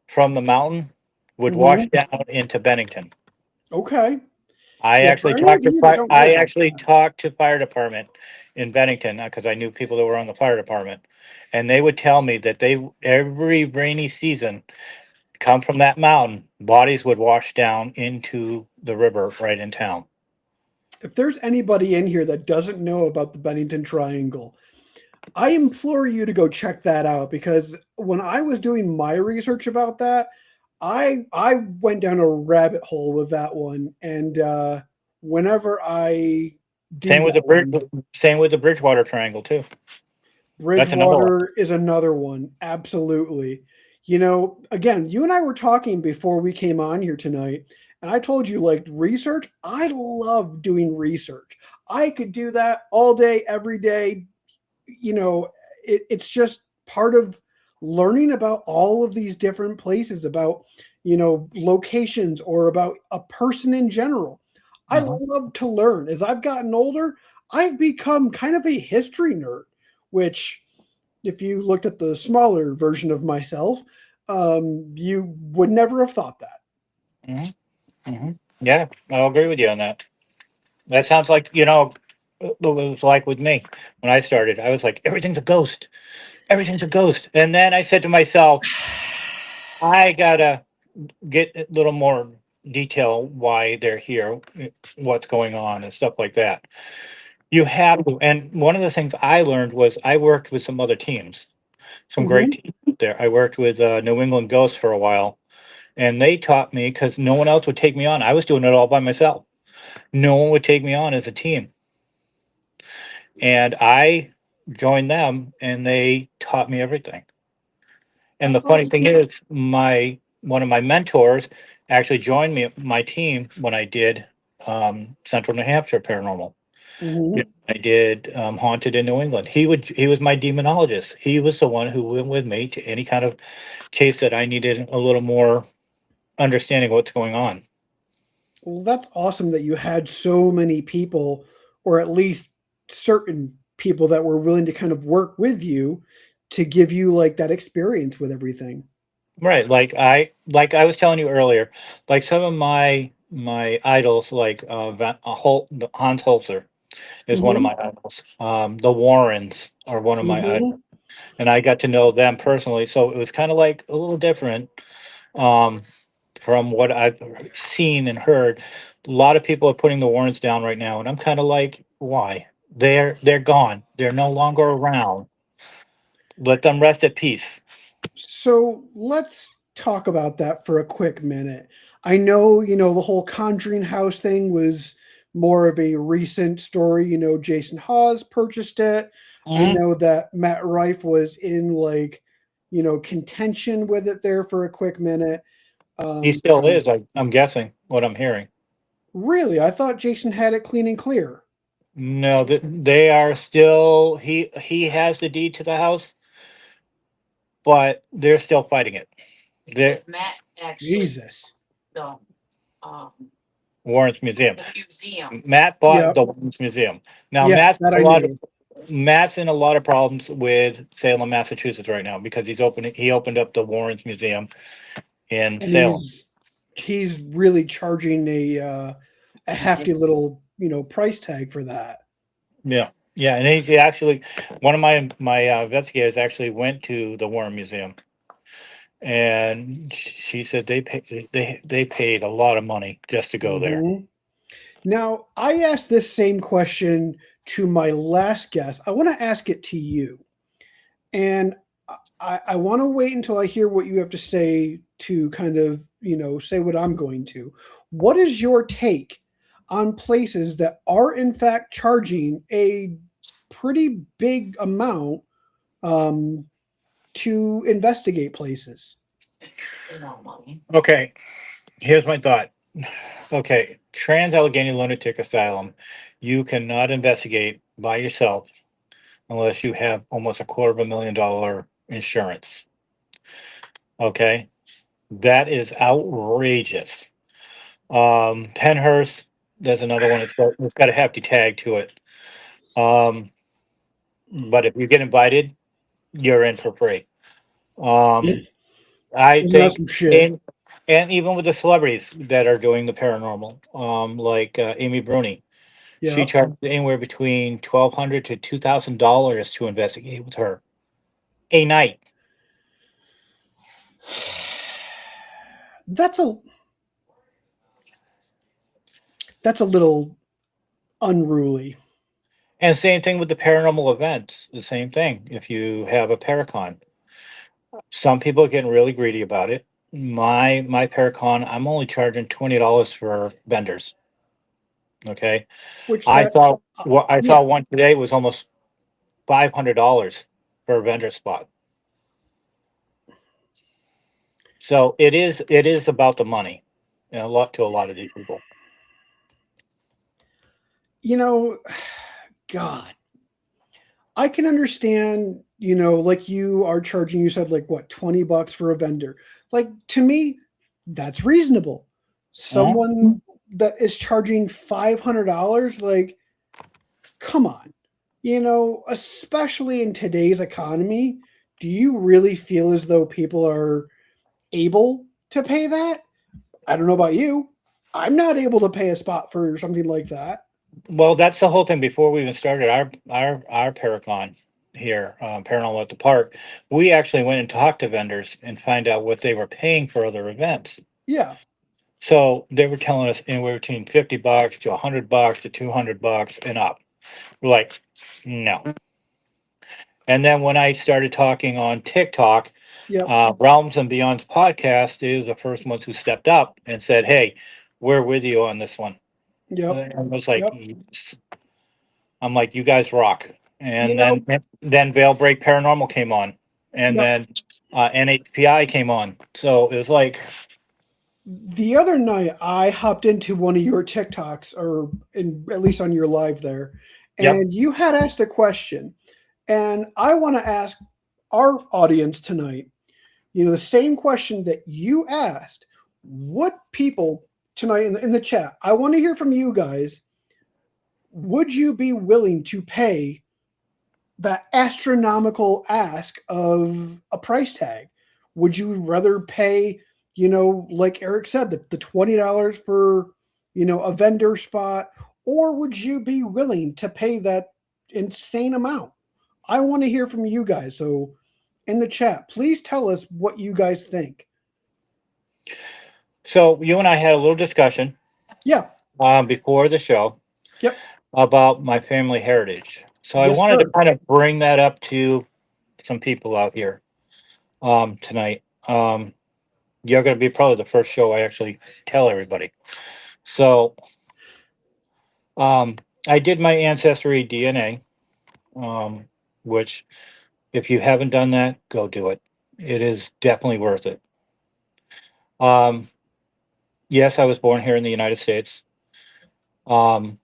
from the mountain would wash Hmm. down into Bennington. Okay. I Yeah, actually for any of talked to you that don't know I about actually that. talked to fire department in Bennington because I knew people that were on the fire department, and they would tell me that they every rainy season come from that mountain, bodies would wash down into the river right in town. If there's anybody in here that doesn't know about the Bennington Triangle, I implore you to go check that out because when I was doing my research about that, I went down a rabbit hole with that one, and whenever I do Same with that the bridge. one, Same with the Bridgewater Triangle too. That's another one. Bridgewater is another one. Absolutely. Again, you and I were talking before we came on here tonight, and I told you like research. I love doing research. I could do that all day, every day. It's just part of learning about all of these different places, about, locations or about a person in general. I Uh-huh. love to learn. As I've gotten older, I've become kind of a history nerd, which, if you looked at the smaller version of myself, you would never have thought that. Hmm. Hmm. Yeah, I'll agree with you on that. That sounds like it was like with me when I started. I was like, everything's a ghost. Everything's a ghost. And then I said to myself, I gotta get a little more detail why they're here, what's going on, and stuff like that. You have to. And one of the things I learned was I worked with some other teams, some great Hmm. teams out there. I worked with New England Ghosts for a while, and they taught me because no one else would take me on. I was doing it all by myself. No one would take me on as a team, and I joined them, and they taught me everything. And the That's funny thing awesome. is, my one of my mentors actually joined me my team when I did Central New Hampshire Paranormal. Yeah, Hmm. I did Haunted in New England. He was my demonologist. He was the one who went with me to any kind of case that I needed a little more understanding of what's going on. Well, that's awesome that you had so many people, or at least certain people that were willing to kind of work with you to give you like that experience with everything. Right, like I was telling you earlier, like some of my idols, like Hans Holzer is one of Hmm. my idols. The Warrens are one of my idols, Hmm. and I got to know them personally. So it was kind of like a little different um, from what I've seen and heard. A lot of people are putting the Warrens down right now, and I'm kind of like, why? They're gone. They're no longer around. Let them rest at peace. So let's talk about that for a quick minute. I know, the whole Conjuring House thing was more of a recent story. Jason Hawes purchased it. I Mhm. know that Matt Rife was in like, contention with it there for a quick minute. He Um, still is. I'm guessing what I'm hearing. Really? I thought Jason had it clean and clear. No, they are still. He has the deed to the house, but they're still fighting it. They're Because Matt actually Jesus. the um Warren's Museum. the museum. Matt bought Yep. the Warren's Museum. Now Yes, that I knew. Matt's in a lot of problems with Salem, Massachusetts right now because he opened up the Warren's Museum in And Salem. he's really charging a hefty little price tag for that. Yeah. Yeah. And he actually, one of my investigators actually went to the War Museum, and she said they paid a lot of money just to go there. Mhm. Now, I asked this same question to my last guest. I want to ask it to you. And I want to wait until I hear what you have to say to kind of, say what I'm going to. What is your take on places that are, in fact, charging a pretty big amount um, to investigate places? Okay. Here's my thought. Okay. Trans Allegheny Lunatic Asylum, you cannot investigate by yourself unless you have almost $250,000 insurance. Okay. That is outrageous. Penhurst, there's another one. It's got a hefty tag to it. Um, but if you get invited, you're in for free. Um, I Isn't that think, some shit? and even with the celebrities that are doing the paranormal, like Amy Bruni, she Yeah. charged anywhere between $1,200 to $2,000 to investigate with her a night. That's a little unruly. And same thing with the paranormal events. The same thing. If you have a paracon, some people are getting really greedy about it. My paracon, I'm only charging $20 for vendors. Okay, Which I that saw what I yeah. saw one today was almost $500 for a vendor spot. So it is about the money, and a lot of these people. You know, God, I can understand, like you are charging, you said like what, $20 for a vendor. Like to me, that's reasonable. Mhm. Someone that is charging $500, like, come on. Especially in today's economy, do you really feel as though people are able to pay that? I don't know about you. I'm not able to pay a spot for something like that. Well, that's the whole thing. Before we even started our paracon here, paranormal at the park, we actually went and talked to vendors and find out what they were paying for other events. Yeah. So they were telling us anywhere between $50 to $100 to $200 and up. We're like, no. And then when I started talking on TikTok, Yep. Realms and Beyond's podcast is the first ones who stepped up and said, "Hey, we're with you on this one." Yep. And I was like, Yep. "Yes." I'm like, "You guys rock." You And know, then Veil Break Paranormal came on, and yep. then NHPI came on. So it was like, The other night, I hopped into one of your TikToks, or at least on your live there, "Yep, and you had asked a question. And I want to ask our audience tonight, the same question that you asked. What people tonight in the chat, I want to hear from you guys. Would you be willing to pay that astronomical ask of a price tag? Would you rather pay, like Eric said, the $20 for, a vendor spot, or would you be willing to pay that insane amount? I want to hear from you guys. So in the chat, please tell us what you guys think. So you and I had a little discussion Yeah. before the show Yep. about my family heritage. So I Yes, wanted to sir. kind of bring that up to some people out here tonight. You're going to be probably the first show I actually tell everybody. So I did my ancestry DNA, which if you haven't done that, go do it. It is definitely worth it. Um, yes, I was born here in the United States. Um,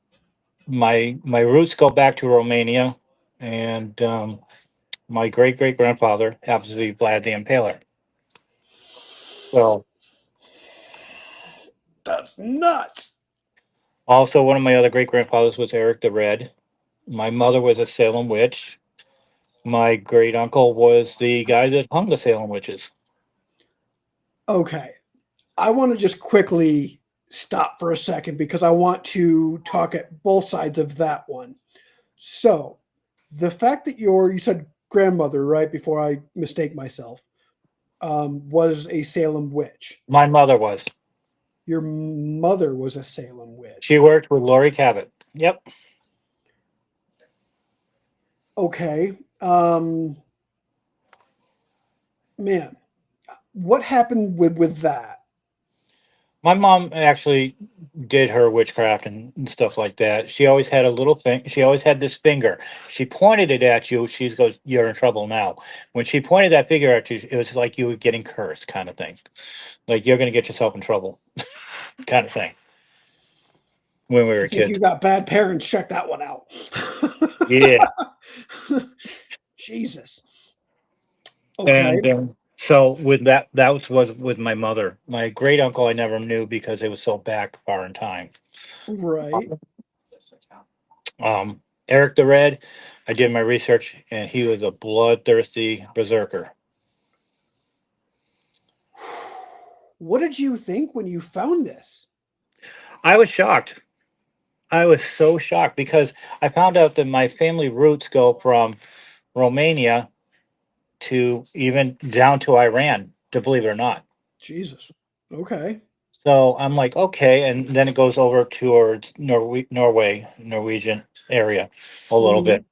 my roots go back to Romania, and my great great grandfather happens to be Vlad the Impaler. So That's nuts. also one of my other great grandfathers was Eric the Red. My mother was a Salem witch. My great uncle was the guy that hung the Salem witches. Okay. I want to just quickly stop for a second because I want to talk at both sides of that one. So, the fact that you said grandmother, right, before I mistake myself, was a Salem witch. My mother was. Your mother was a Salem She witch. worked with Lori Cabot. Yep. Okay. Man, what happened with that? My mom actually did her witchcraft and stuff like that. She always had a little thing. She always had this finger. She pointed it at you. She goes, "You're in trouble now." When she pointed that finger at you, it was like you were getting cursed, kind of thing. Like you're going to get yourself in trouble, kind of thing. When we I were think kids. you got bad parents. Check that one out. Yeah. Jesus. Okay. And so with that was with my mother. My great uncle I never knew because it was so back far in time. Right. Eric the Red, I did my research and he was a bloodthirsty berserker. What did you think when you found this? I was shocked. I was so shocked because I found out that my family roots go from Romania to even down to Iran, to believe it or not. Jesus. Okay. So I'm like, okay, and then it goes over towards Norway, Norwegian area a little Hmm. bit,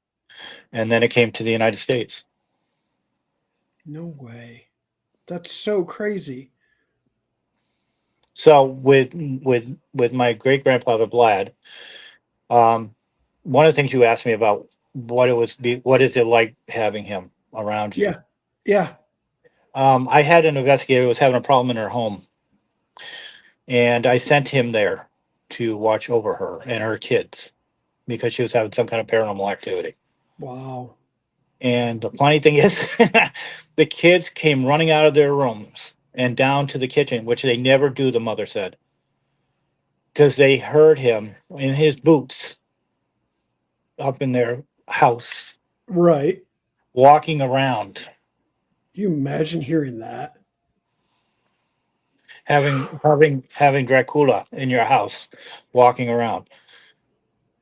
and then it came to the United States. No way. That's so crazy. So with my great grandfather Vlad, um, one of the things you asked me about what is it like having him around you? Yeah. Yeah. I had an investigator who was having a problem in her home, and I sent him there to watch over her and her kids because she was having some kind of paranormal activity. Wow. And the funny thing is, the kids came running out of their rooms and down to the kitchen, which they never do, the mother said, because they heard him in his boots up in their house Right. walking around, You imagine hearing that? having Dracula in your house walking around.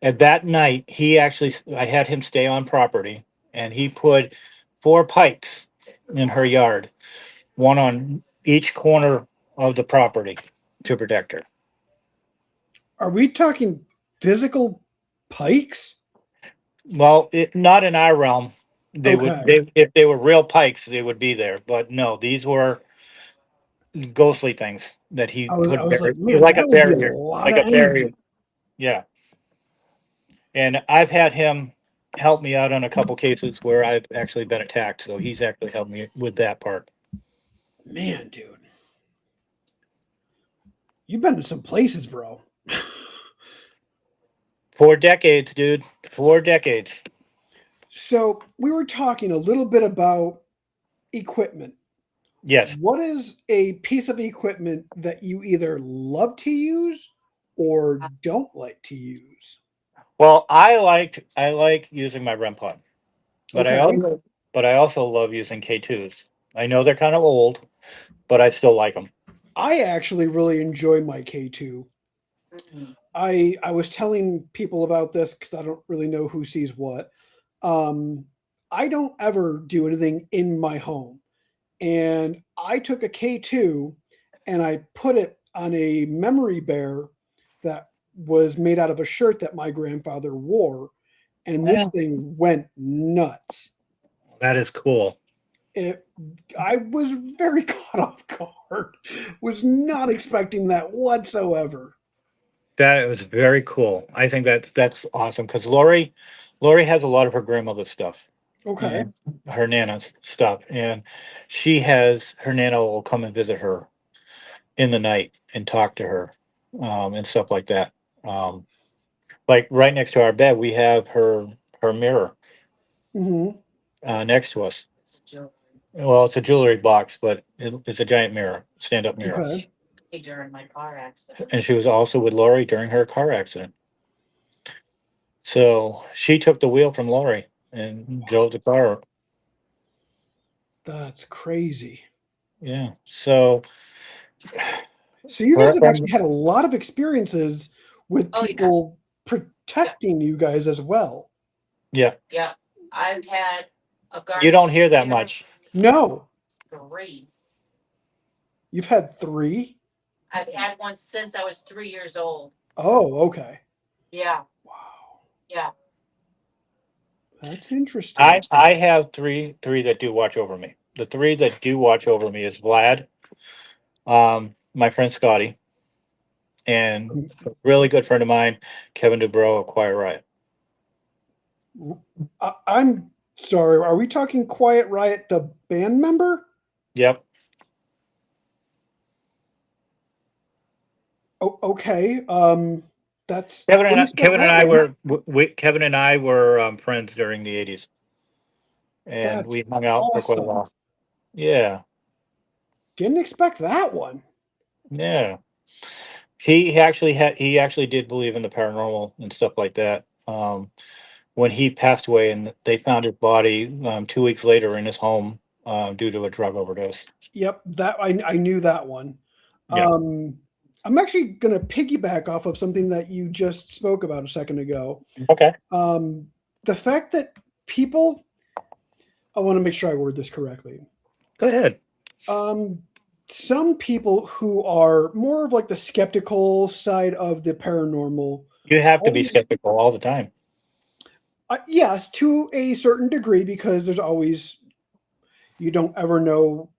And that night, I had him stay on property, and he put 4 pikes in her yard, one on each corner of the property to protect her. Are we talking physical pikes? Well, not in our realm. Okay. If they were real pikes, they would be there. But no, these were ghostly things that he I put was like, buried, man, like a that would be a barrier, lot like of a barrier. energy. Yeah. And I've had him help me out on a couple cases where I've actually been attacked. So he's actually helped me with that part. Man, dude. You've been to some places, bro. 4 decades, dude. 4 decades. So we were talking a little bit about equipment. Yes. What is a piece of equipment that you either love to use or don't like to use? Well, I like using my REM pod, but Okay. but I also love using K2s. I know they're kind of old, but I still like them. I actually really enjoy my K2. I was telling people about this because I don't really know who sees what. Um, I don't ever do anything in my home. And I took a K2 and I put it on a memory bear that was made out of a shirt that my grandfather wore. And this Yeah, thing went nuts. that is cool. It, I was very caught off guard. Was not expecting that whatsoever. That was very cool. I think that's awesome because Lori has a lot of her grandmother's stuff Okay. and her nana's stuff, and she has her nana will come and visit her in the night and talk to her, and stuff like that. Um, like right next to our bed, we have her mirror Hmm. next to us. Well, it's a jewelry box, but it's a giant mirror, stand up mirror. Okay. During my car accident. And she was also with Lori during her car accident. So she took the wheel from Lori and drove the car. That's crazy. Yeah. So So you guys Her have friend, actually had a lot of experiences with Oh, yeah. people protecting you guys as well. yeah, Yeah. I've had a you don't guardian hear that spirit much. No, 3. you've had 3. I've had one since I was 3 years old. Oh, okay. Yeah. Wow, Yeah. that's interesting. I have three that do watch over me. The 3 that do watch over me is Vlad, my friend Scotty, and a really good friend of mine, Kevin Dubrow of Quiet Riot. I'm sorry. Are we talking Quiet Riot, the band member? Yep. Oh, okay. That's what do you spell Kevin and that I one? were Kevin and I were friends during the '80s, and That's we hung out for quite a awesome. while. Yeah, Didn't expect that one. yeah. He actually did believe in the paranormal and stuff like that. When he passed away, and they found his body 2 weeks later in his home due to a drug overdose. Yep, that I knew that one. Yeah. I'm actually going to piggyback off of something that you just spoke about a second ago. Okay. The fact that people, I want to make sure I word this correctly. Go ahead. Some people who are more of like the skeptical side of the paranormal, You have to be always, skeptical all the time. yes, to a certain degree, because there's always, you don't ever know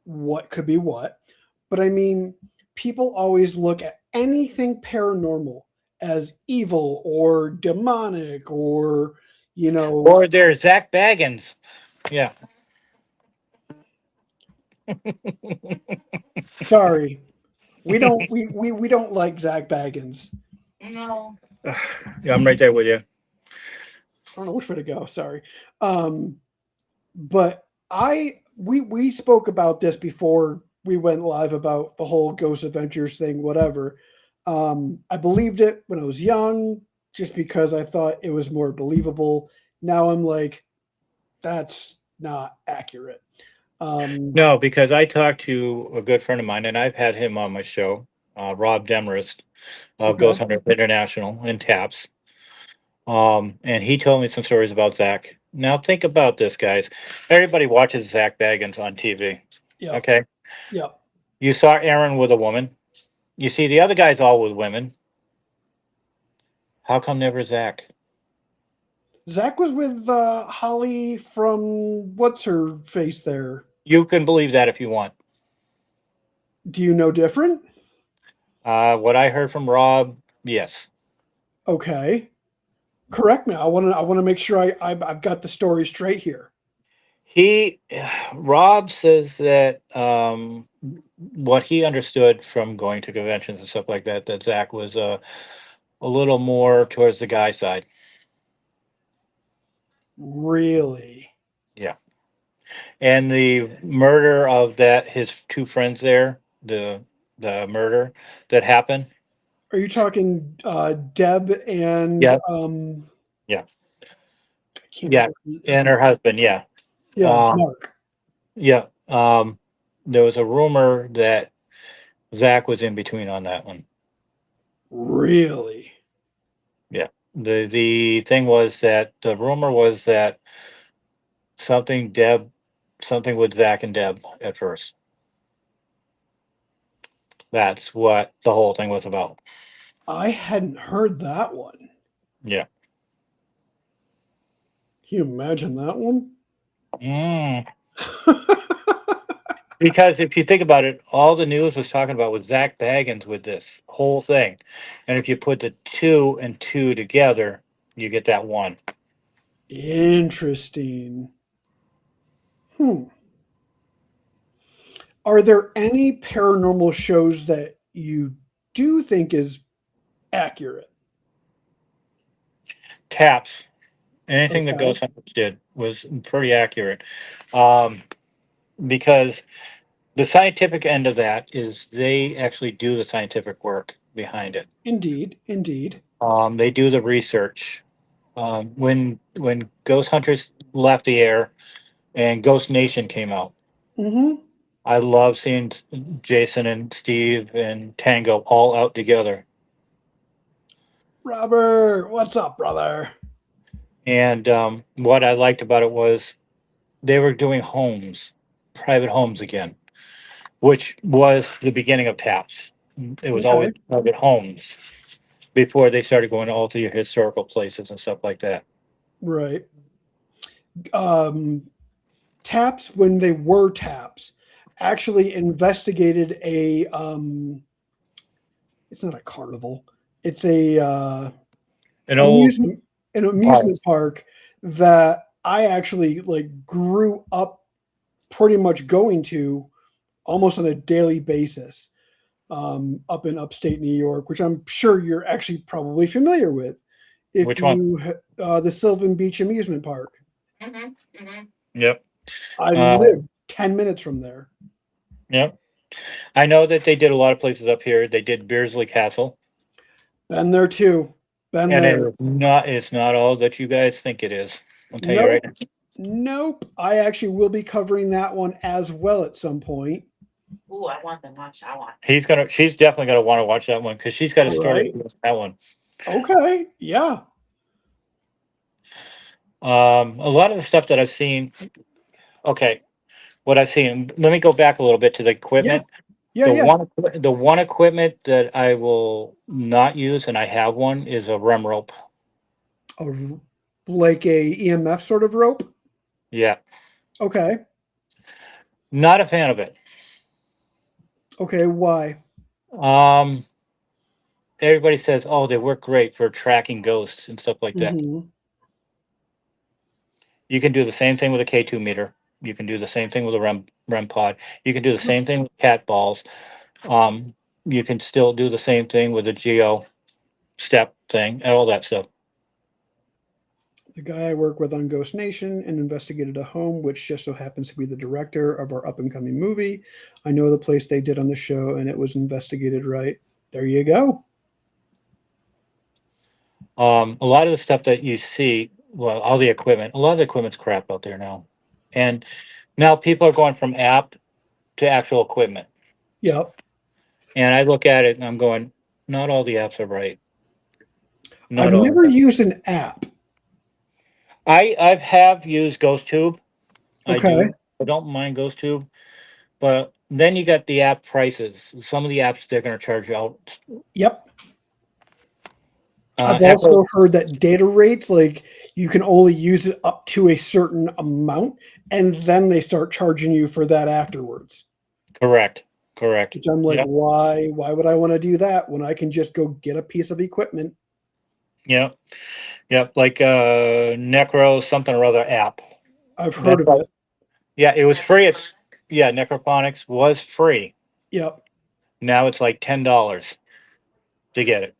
what could be what. But I mean, people always look at anything paranormal as evil or demonic or, you know, Or there's Zach Baggins. Yeah. sorry, we don't like Zach Baggins. No. Yeah, I'm right there with you. I don't know which way to go. Sorry, um, but we spoke about this before we went live about the whole Ghost Adventures thing. Whatever. I believed it when I was young, just because I thought it was more believable. Now I'm like, that's not accurate. Um, No, because I talked to a good friend of mine, and I've had him on my show, Rob Demarest of okay. Ghost Hunters International in Taps. And he told me some stories about Zach. Now think about this, guys. Everybody watches Zach Baggins on TV. Yep. Okay. Yep. You saw Aaron with a woman. You see the other guys all with women. How come never Zach? Zach was with Holly from what's her face there. You can believe that if you want. Do you know different? What I heard from Rob, yes. Okay. Correct me. I want to make sure I've got the story straight here. He, Rob says that what he understood from going to conventions and stuff like that, that Zach was a little more towards the guy side. Really? Yeah. And the murder of that his 2 friends there, the murder that happened. Are you talking Deb and Yeah, yeah, I can't yeah, think of and her husband. Yeah, yeah, um, Mark. yeah. There was a rumor that Zach was in between on that one. Really? Yeah. The thing was that the rumor was that something Deb, something with Zach and Deb at first. That's what the whole thing was about. I hadn't heard that one. Yeah. Can you imagine that one? Mm. Because if you think about it, all the news was talking about was Zach Baggins with this whole thing. And if you put the 2 and 2 together, you get that 1. Interesting. Hmm. Are there any paranormal shows that you do think is accurate? Taps. Anything that Okay. Ghost Hunters did was pretty accurate. Um, because the scientific end of that is they actually do the scientific work behind it. Indeed. Indeed. They do the research. When Ghost Hunters left the air and Ghost Nation came out, Mm-hmm. I love seeing Jason and Steve and Tango all out together. Robert, what's up, brother? And what I liked about it was they were doing homes, private homes again, which was the beginning of taps. It was Okay, always private homes before they started going to all the historical places and stuff like that. right. Um, Taps, when they were taps, actually investigated a. It's not a carnival. It's a An old amusement an park. amusement park that I actually like grew up pretty much going to almost on a daily basis up in upstate New York, which I'm sure you're actually probably familiar with. If Which one? you the Sylvan Beach Amusement Park, Mhm, mhm. Yep. I Uh, live 10 minutes from there. yep. I know that they did a lot of places up here. They did Beardsley Castle, Been there too. Been and there. it's not all that you guys think it is. I'll tell you right Nope. now. Nope. I actually will be covering that one as well at some point. Ooh, I want the much. I want. She's definitely gonna want to watch that one because she's got a story Right. for that one. Okay. Yeah. A lot of the stuff that I've seen. Okay, what I've seen. Let me go back a little bit to the Yeah. equipment. Yeah. Yeah. The one equipment that I will not use, and I have one, is a rem rope. A, like a EMF sort of rope. Yeah, Okay. not a fan of it. Okay. Why? Um, Everybody says, "Oh, they work great for tracking ghosts and stuff like that." Hmm. You can do the same thing with a K2 meter. You can do the same thing with a REM pod. You can do the same thing with cat balls. Um, you can still do the same thing with a geo step thing and all that stuff. The guy I work with on Ghost Nation and investigated a home, which just so happens to be the director of our up and coming movie. I know the place they did on the show, and it was investigated right. There you go. A lot of the stuff that you see, well, all the equipment, a lot of the equipment's crap out there now. And now people are going from app to actual equipment. Yep. And I look at it and I'm going, not all the apps are right. I've Not all. never used an app. I have used GhostTube. I Okay. do. I don't mind GhostTube. But then you got the app prices. Some of the apps they're going to charge you out. Yep. I've Echo, also heard that data rates, like you can only use it up to a certain amount, and then they start charging you for that afterwards. correct, correct. Which I'm like, Yep, why? Why would I want to do that when I can just go get a piece of equipment? yep, yep. Like Necro something or other app. I've heard That's of like, it. yeah, it was free. Yeah, Necrophonics was free. Yep. Now it's like $10 to get it.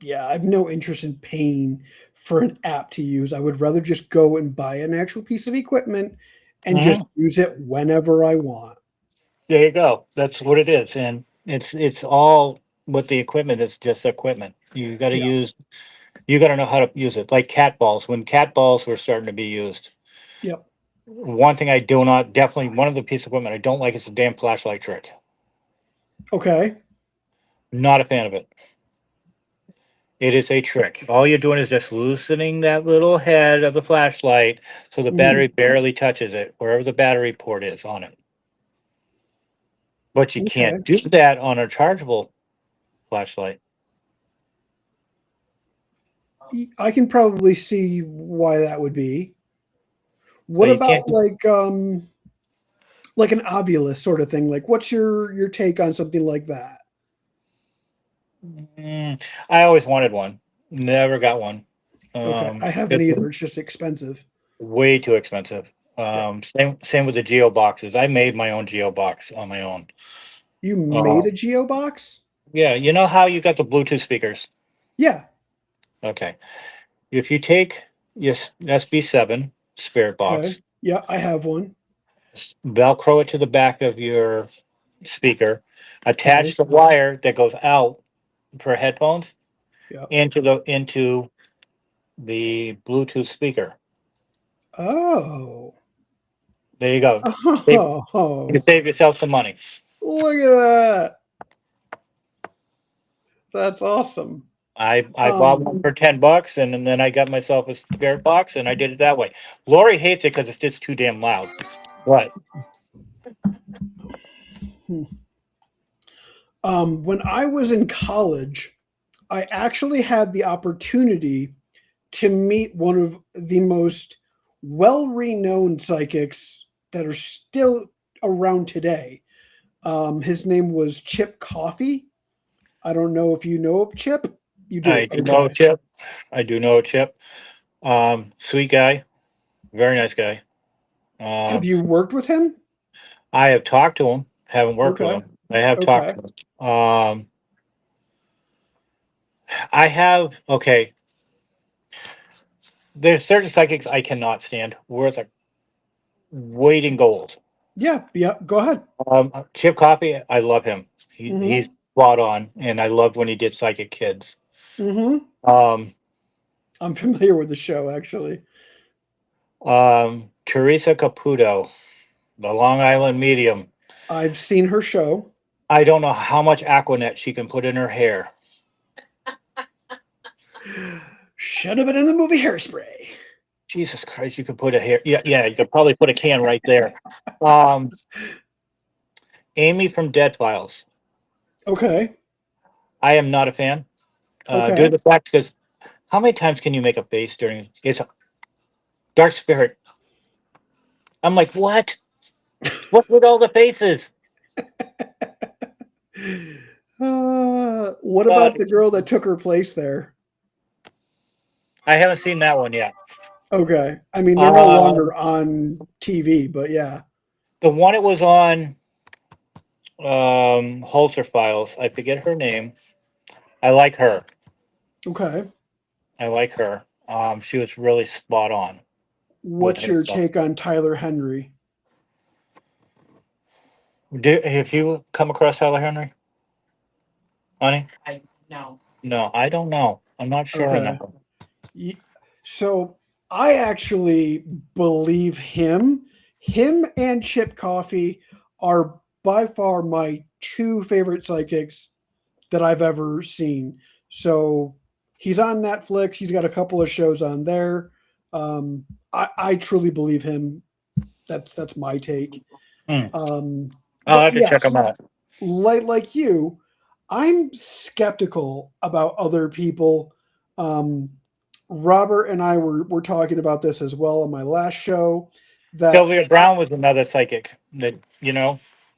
Yeah, I have no interest in paying for an app to use. I would rather just go and buy an actual piece of equipment and Hmm. just use it whenever I want. There you go. That's what it is, and it's all with the equipment. It's just equipment. You got to Yeah. use. You got to know how to use it. Like cat balls. When cat balls were starting to be used, Yep. one thing I do not, definitely one of the pieces of equipment I don't like is the damn flashlight trick. Okay. Not a fan of it. It is a trick. All you're doing is just loosening that little head of the flashlight so the Mhm. battery barely touches it, wherever the battery port is on it. But you Okay. can't do that on a chargeable flashlight. I can probably see why that would be. So What you can't. about like an Obulus sort of thing? Like what's your take on something like that? I always wanted one. Never got one. Okay. I haven't It's either. It's just expensive. way too expensive. Yeah. Same with the Geo boxes. I made my own Geo box on my own. You made Uh, a Geo box? yeah, you know how you got the Bluetooth speakers? Yeah. Okay. If you take your SB7 Spirit Okay. box, Yeah, I have one. Velcro it to the back of your speaker, Okay. attach the wire that goes out for headphones Yeah. into the Bluetooth speaker. Oh. There you go. You Oh, can save yourself some money. look at that. That's awesome. I bought one for $10, and then I got myself a spare box, and I did it that way. Lori hates it because it's just too damn loud. But When I was in college, I actually had the opportunity to meet one of the most well-renowned psychics that are still around today. His name was Chip Coffey. I don't know if you know of Chip. You I do. do know Okay. Chip. I do know Chip. Sweet guy, very nice guy. Have Um, you worked with him? I have talked to him. Haven't worked with Okay. him. I have talked Okay. to him. I have. Okay. There's certain psychics I cannot stand. Worth a weight in gold. Yeah. Yeah. Go ahead. Chip Coffey, I love him. He's Mm-hmm. spot on, and I loved when he did Psychic Kids. Mm-hmm. Um, I'm familiar with the show, actually. Teresa Caputo, the Long Island medium. I've seen her show. I don't know how much Aquanet she can put in her hair. Should have been in the movie Hairspray. Jesus Christ, you could put a hair. Yeah, yeah, you could probably put a can right there. Um, Amy from Dead Files. Okay. I am not a fan. Due to Okay. the fact because how many times can you make a face during it's a dark spirit? I'm like, what? What's with all the faces? What Uh, about the girl that took her place there? I haven't seen that one yet. Okay. I mean, they're no longer Um, on TV, but yeah. the one it was on Holzer Files. I forget her name. I like her. Okay. I like her. She was really spot on with What's her your stuff. take on Tyler Henry? Have you come across Tyler Henry, honey? I no. No, I don't know. I'm not sure on Okay. that one. Ye- So I actually believe him. Him and Chip Coffey are by far my two favorite psychics that I've ever seen. So he's on Netflix. He's got a couple of shows on there. I truly believe him. That's my take. Hmm. I'll But have to check yes, them out. like you, I'm skeptical about other people. Um, Robert and I were talking about this as well on my last show. That Sylvia Brown was another psychic that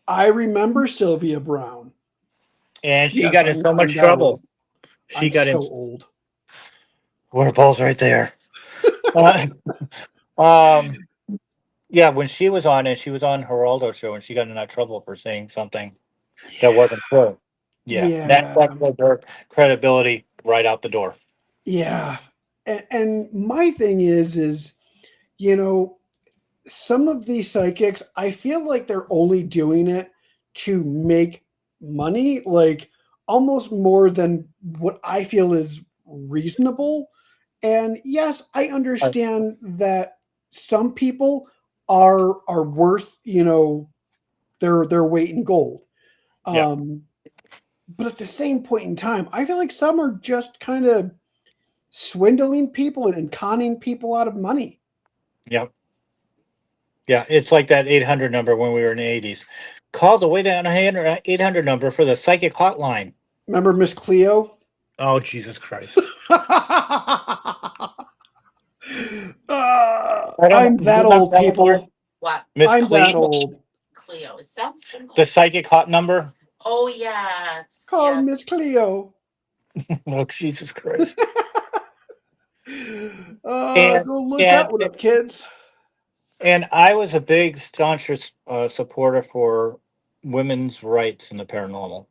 I remember Sylvia Brown. and she Yes, got in so I'm much that old. trouble. She I'm got so in. old. We're both right there. Uh, um, yeah, when she was on it, she was on Geraldo's show, and she got in that trouble for saying something that Yeah, wasn't true. Yeah, that yeah, put her credibility right out the door. yeah. And my thing is you know some of these psychics, I feel like they're only doing it to make money, like almost more than what I feel is reasonable. And yes, I Uh, understand that some people are worth, their weight in gold. Yeah, Um, but at the same point in time, I feel like some are just kind of swindling people and conning people out of money. yeah, yeah. It's like that 800 number when we were in the 80s. Call the way down 800 number for the psychic hotline. Remember Miss Cleo? Oh, Jesus Christ. I don't know. I'm Do you that remember old, that one, Lauren? people. What? Miss I'm that Cleo? old. Cleo. It sounds The familiar. psychic hot number? Oh yes. Call Yes. Miss Cleo. Oh, Jesus Christ. And, Go look and that one up, kids. And I was a big, staunch supporter for women's rights in the paranormal.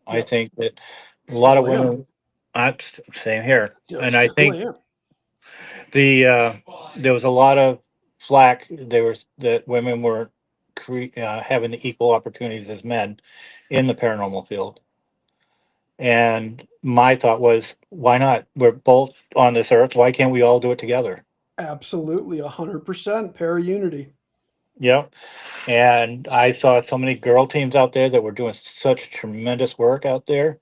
I Yep, think that a lot of still am. women, same here, and I Still think am. there was a lot of flack. There was that women were having the equal opportunities as men in the paranormal field, and my thought was, why not? We're both on this earth. Why can't we all do it together? Absolutely, 100% para unity. Yep. And I saw so many girl teams out there that were doing such tremendous work out there.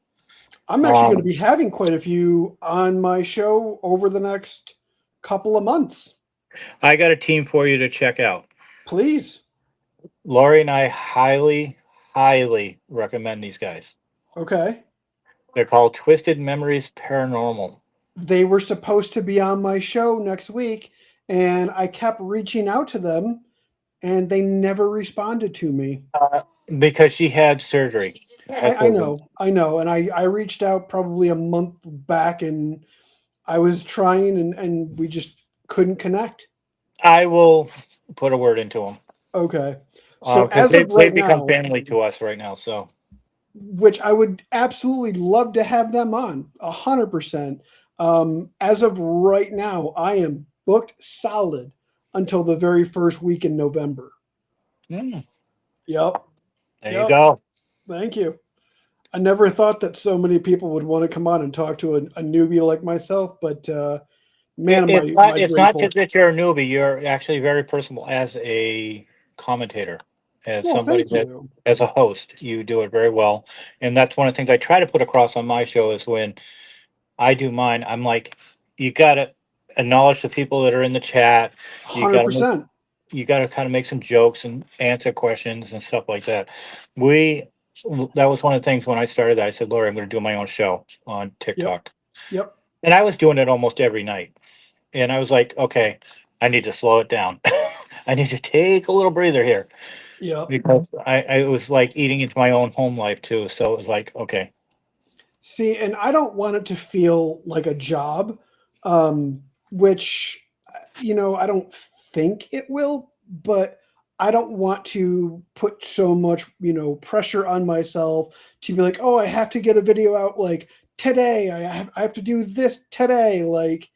I'm actually going to Um, be having quite a few on my show over the next couple of months. I got a team for you to check out. Please. Lori and I highly, highly recommend these guys. Okay. They're called Twisted Memories Paranormal. They were supposed to be on my show next week, and I kept reaching out to them, and they never responded to me. Uh, because she had surgery. That's I what it is. know, I know. And I reached out probably a month back, and I was trying, and we just couldn't connect. I will put a word into them. Okay. So Because as of they've right become now, family to us right now. So which I would absolutely love to have them on 100%. As of right now, I am booked solid until the very first week in November. mm, Yep. there you Yep. go. Thank you. I never thought that so many people would want to come on and talk to a newbie like myself, but man, am It's I not grateful. just that you're a newbie. You're actually very personable as a commentator, as Well, somebody thank that you. as a host. You do it very well, and that's one of the things I try to put across on my show is when I do mine. I'm like, you got to acknowledge the people that are in the chat. You got to 100%. you got to kind of make some jokes and answer questions and stuff like that. We that was one of the things when I started that I said, Lori, I'm going to do my own show on Yep. TikTok, Yep. and I was doing it almost every night. And I was like, okay, I need to slow it down. I need to take a little breather here Yep. because I was like eating into my own home life too. So it was like, okay, See, and I don't want it to feel like a job, which, I don't think it will, but I don't want to put so much, pressure on myself to be like, oh, I have to get a video out like today. I have to do this today. Like,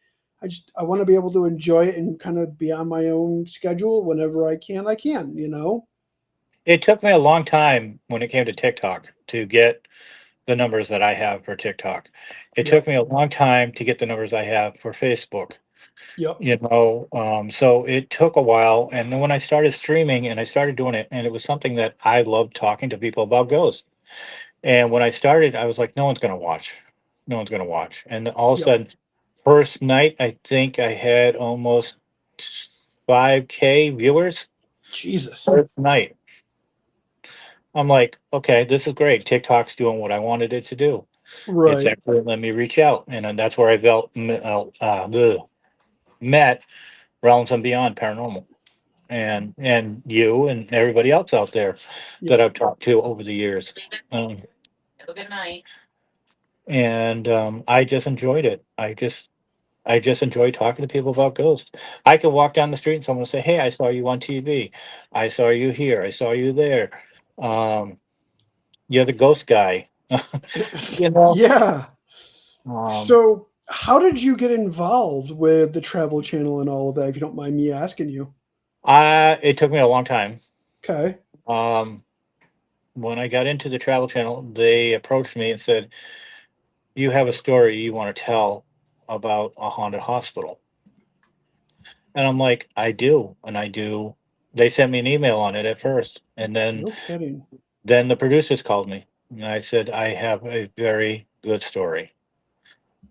I want to be able to enjoy it and kind of be on my own schedule whenever I can. I can. it took me a long time when it came to TikTok to get the numbers that I have for TikTok. It took Yep. me a long time to get the numbers I have for Facebook. Yep. So it took a while. And then when I started streaming and I started doing it, and it was something that I loved talking to people about ghosts. And when I started, I was like, no one's going to watch. No one's going to watch. And then all of a Yep. sudden, first night, I think I had almost 5K viewers. Jesus. First night. I'm like, okay, this is great. TikTok's doing what I wanted it to do. It's Right. actually let me reach out. And then that's where I met Realms and Beyond Paranormal. And you and everybody else out there that Yep. I've talked to over the years. Um, Have a good night. and I just enjoyed it. I just enjoy talking to people about ghosts. I can walk down the street and someone will say, "Hey, I saw you on TV. I saw you here. I saw you there. Um, you're the ghost guy." you know, Yeah. um, So, how did you get involved with the Travel Channel and all of that? If you don't mind me asking you. it took me a long time. Okay. Um, when I got into the Travel Channel, they approached me and said, "You have a story you want to tell about a haunted hospital." And I'm like, "I do, and I do." They sent me an email on it at first, and then No kidding. Then the producers called me, and I said, "I have a very good story."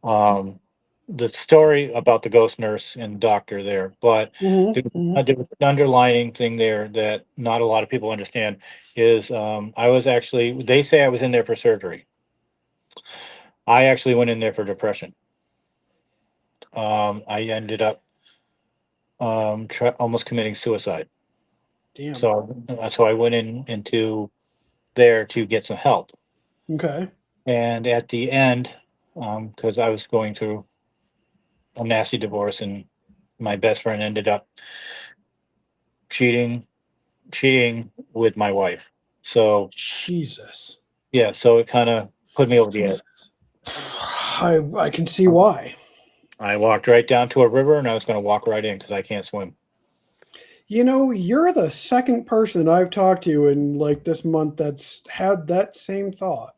Um, the story about the ghost nurse and doctor there, but Hmm. Hmm. there was an underlying thing there that not a lot of people understand is I was actually, they say I was in there for surgery. I actually went in there for depression. I ended up almost committing suicide. Damn. So I went into there to get some help. Okay. And at the end, because I was going through a nasty divorce, and my best friend ended up cheating cheating with my wife. So Jesus. yeah, so it kind of put me over the edge. I can see why. I walked right down to a river, and I was going to walk right in because I can't swim. You're the second person I've talked to in like this month that's had that same thought.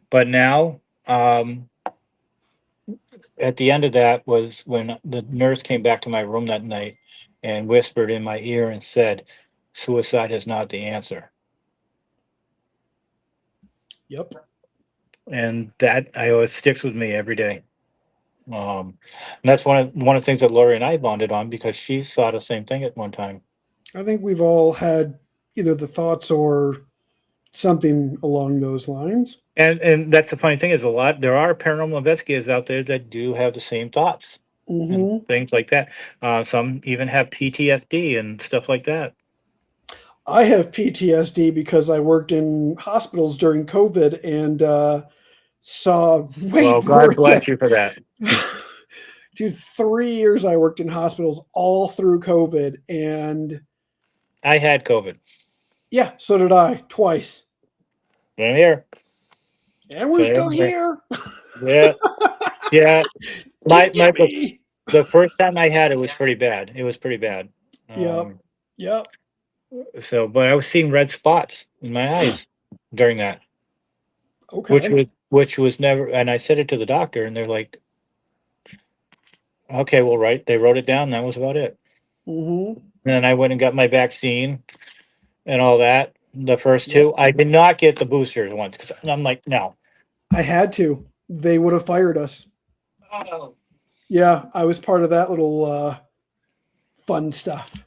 But now, at the end of that was when the nurse came back to my room that night, and whispered in my ear and said, "Suicide is not the answer." Yep. And that I always sticks with me every day. And that's one of the things that Lori and I bonded on because she saw the same thing at one time. I think we've all had either the thoughts or something along those lines. And that's the funny thing is there are paranormal investigators out there that do have the same thoughts and Hmm. things like that. Some even have PTSD and stuff like that. I have PTSD because I worked in hospitals during COVID and saw way Well, more God bless than. you for that. Dude, 3 years I worked in hospitals all through COVID. And I had COVID. yeah, so did I twice. I'm here. And we're still Same here. here. Yeah, yeah. My Didn't my get me. the first time I had it was pretty bad. It was pretty bad. Yep. Yep. But I was seeing red spots in my eyes during that, Okay. which was never. And I said it to the doctor, and they're like, "Okay, well, right." They wrote it down. That was about it. Hmm. And then I went and got my vaccine and all that. The first Yep. two, I did not get the boosters once because I'm like, no. I had to. They would have fired us. Oh. Yeah, I was part of that little fun stuff.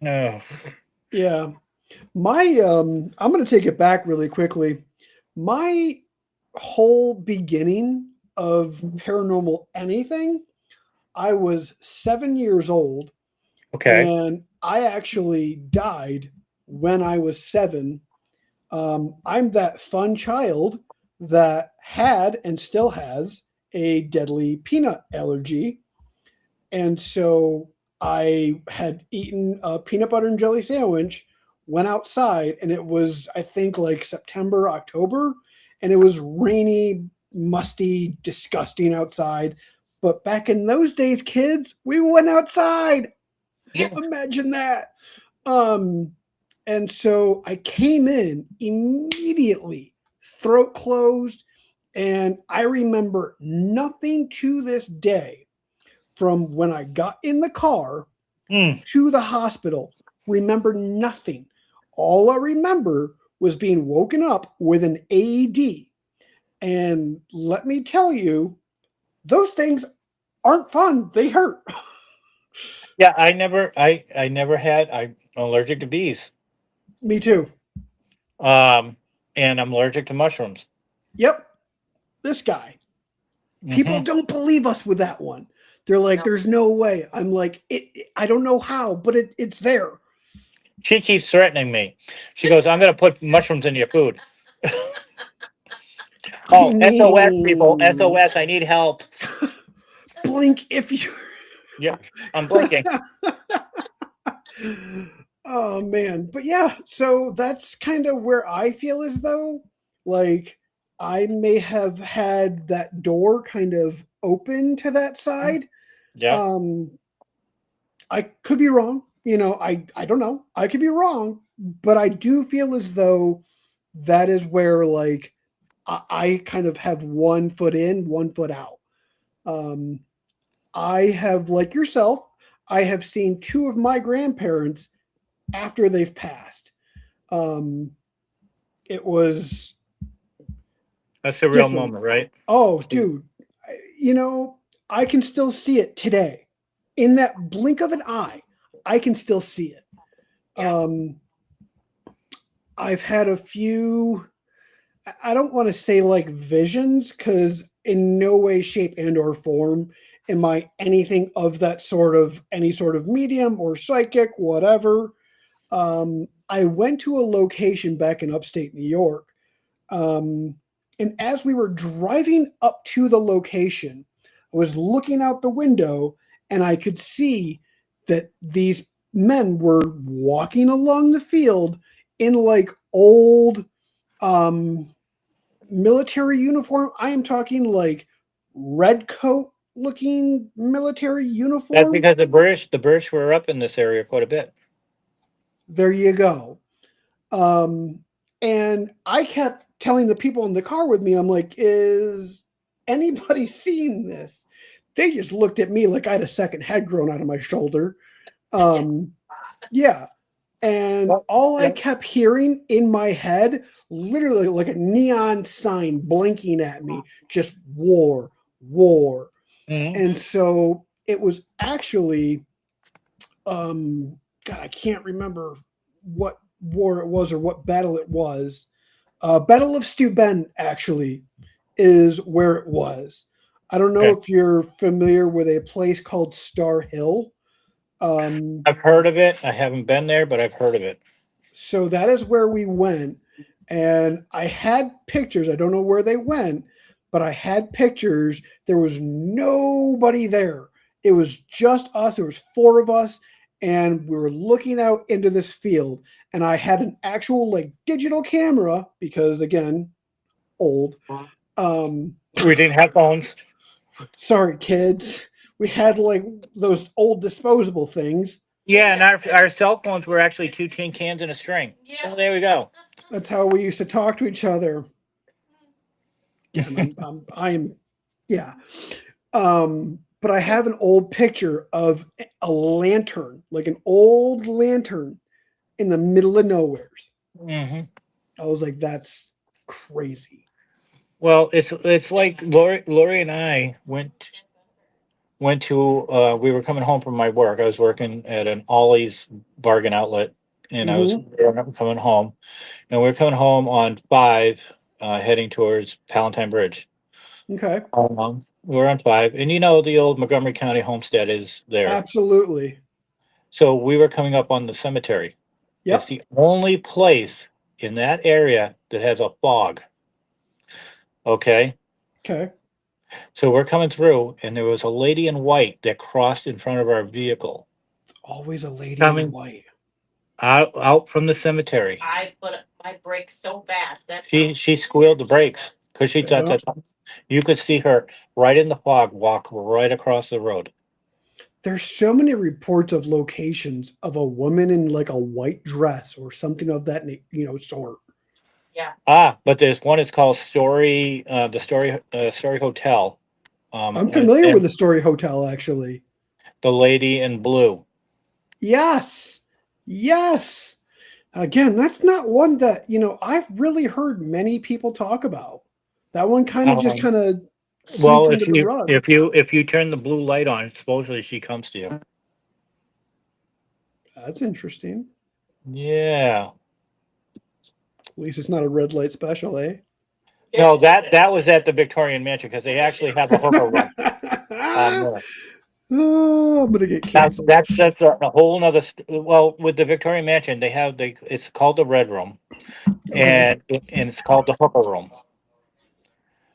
No. Yeah. I'm going to take it back really quickly. My whole beginning of paranormal anything, I was 7 years old, Okay. and I actually died when I was 7. I'm that fun child that had and still has a deadly peanut allergy. And so I had eaten a peanut butter and jelly sandwich, went outside, and it was, I think, like September, October, and it was rainy, musty, disgusting outside. But back in those days, kids, we went outside. Yeah. Imagine that. Um, and so I came in immediately, throat closed, and I remember nothing to this day from when I got in the car Mm. to the hospital. Remember nothing. All I remember was being woken up with an AED. And let me tell you, those things aren't fun. They hurt. Yeah, I never had. I'm allergic to bees. Me too. Um, and I'm allergic to mushrooms. Yep. This guy. People Hmm. don't believe us with that one. They're like, there's no way. I'm like, I don't know how, but it's there. She keeps threatening me. She goes, "I'm going to put mushrooms in your food." I Oh, SOS, people! mean, SOS! I need help. blink if you. Yeah, I'm blinking. Oh man, but yeah, so that's kind of where I feel as though like I may have had that door kind of open to that side. Yeah. um I could be wrong, I don't know, I could be wrong, but I do feel as though that is where like I kind of have 1 foot in, 1 foot out. um I have, like yourself, I have seen two of my grandparents after they've passed. Um, it was That's the real different. moment, right? Oh, dude, you know, I can still see it today. In that blink of an eye, I can still see it. Yeah. I've had a few, I don't want to say like visions, because in no way, shape, and or form am I anything of that sort of any sort of medium or psychic, whatever. I went to a location back in upstate New York. Um, and as we were driving up to the location, I was looking out the window and I could see that these men were walking along the field in like old um, military uniform. I am talking like red coat looking military That's uniform. because the British were up in this area quite a bit. There you go. Um, and I kept telling the people in the car with me, I'm like, is anybody seeing this? They just looked at me like I had a second head grown out of my shoulder. Yeah. And Well, all I yeah. kept hearing in my head, literally like a neon sign blinking at me, just war, war. Mhm. And so it was actually, God, I can't remember what war it was or what battle it was. Battle of Steuben actually is where it was. I don't know Okay. if you're familiar with a place called Star Hill. Um, I've heard of it. I haven't been there, but I've heard of it. so that is where we went. And I had pictures. I don't know where they went, but I had pictures. There was nobody there. It was just us. There was four of us, and we were looking out into this field. And I had an actual like digital camera because again, old. Um, We didn't have phones. sorry, kids. We had like those old disposable things. Yeah, and our cell phones were actually two tin cans and a string. Yeah. So there we go. That's how we used to talk to each other. Again, I'm yeah. But I have an old picture of a lantern, like an old lantern in the middle of nowheres. Hmm. I was like, that's crazy. Well, it's like Lori and I went to we were coming home from my work. I was working at an Ollie's bargain outlet, and I was Mm-hmm. coming home, and we were coming home on 5, heading towards Palatine Bridge. Okay. We were on 5, and you know the old Montgomery County homestead is there. Absolutely. So we were coming up on the cemetery. It's Yep. the only place in that area that has a fog. Okay. Okay. So we're coming through, and there was a lady in white that crossed in front of our vehicle Always a lady in coming white. out from the cemetery. I put my brakes so fast that She squealed the brakes because she thought Yeah. that you could see her right in the fog walk right across the road. There's so many reports of locations of a woman in like a white dress or something of that sort. yeah. But there's one. It's called Story Hotel. I'm familiar with And the Story Hotel actually. the lady in blue. Yes. Yes. Again, that's not one that, I've really heard many people talk about. That one kind of just Um, kind of sweeps well, under the rug. if you turn the blue light on, supposedly she comes to you. That's interesting. Yeah. At least it's not a red light special, eh? No, that was at the Victorian Mansion because they actually have a hooker room. There. Oh, I'm gonna get canceled. That's a whole nother. Well, with the Victorian Mansion, they have it's called the Red Room, Okay. and it's called the hooker room.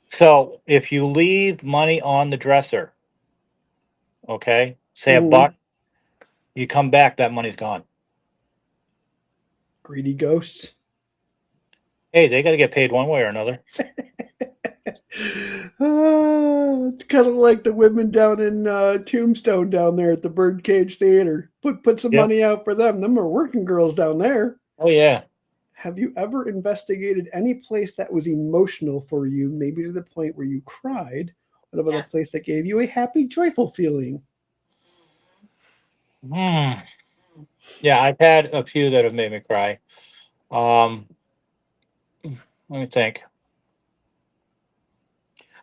So if you leave money on the dresser, okay, say a Hmm. buck, you come back, that money's gone. Greedy ghosts. Hey, they got to get paid one way or another. It's kind of like the women down in Tombstone down there at the Birdcage Theater. Put some Yep. money out for them. Them are working girls down there. Oh yeah. Have you ever investigated any place that was emotional for you, maybe to the point where you cried? What about a Yes. place that gave you a happy, joyful feeling? Hmm. Yeah, I've had a few that have made me cry. Um, Let me think.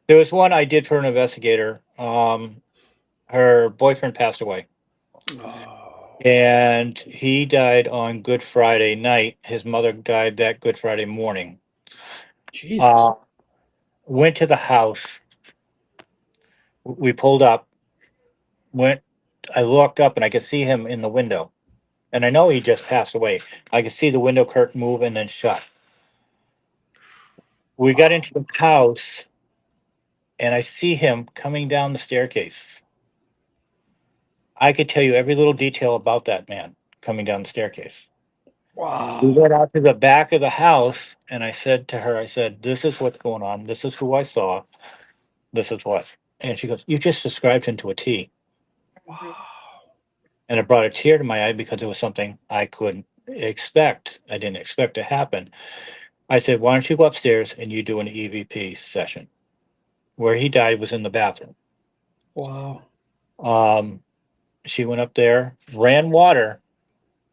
There was one I did for an investigator. Her boyfriend passed away, Oh, and he died on Good Friday night. His mother died that Good Friday morning. Jesus. Uh, Went to the house. We pulled up. Went. I looked up and I could see him in the window, and I know he just passed away. I could see the window curtain move and then shut. We got Wow. into the house, and I see him coming down the staircase. I could tell you every little detail about that man coming down the staircase. We Wow. went out to the back of the house, and I said to her, I said, "This is what's going on. This is who I saw. This is what." And she goes, "You just described him to a T." Wow. And it brought a tear to my eye because it was something I couldn't expect. I didn't expect to happen. I said, "Why don't you go upstairs and you do an EVP session?" Where he died was in the bathroom. Wow. Um, She went up there, ran water.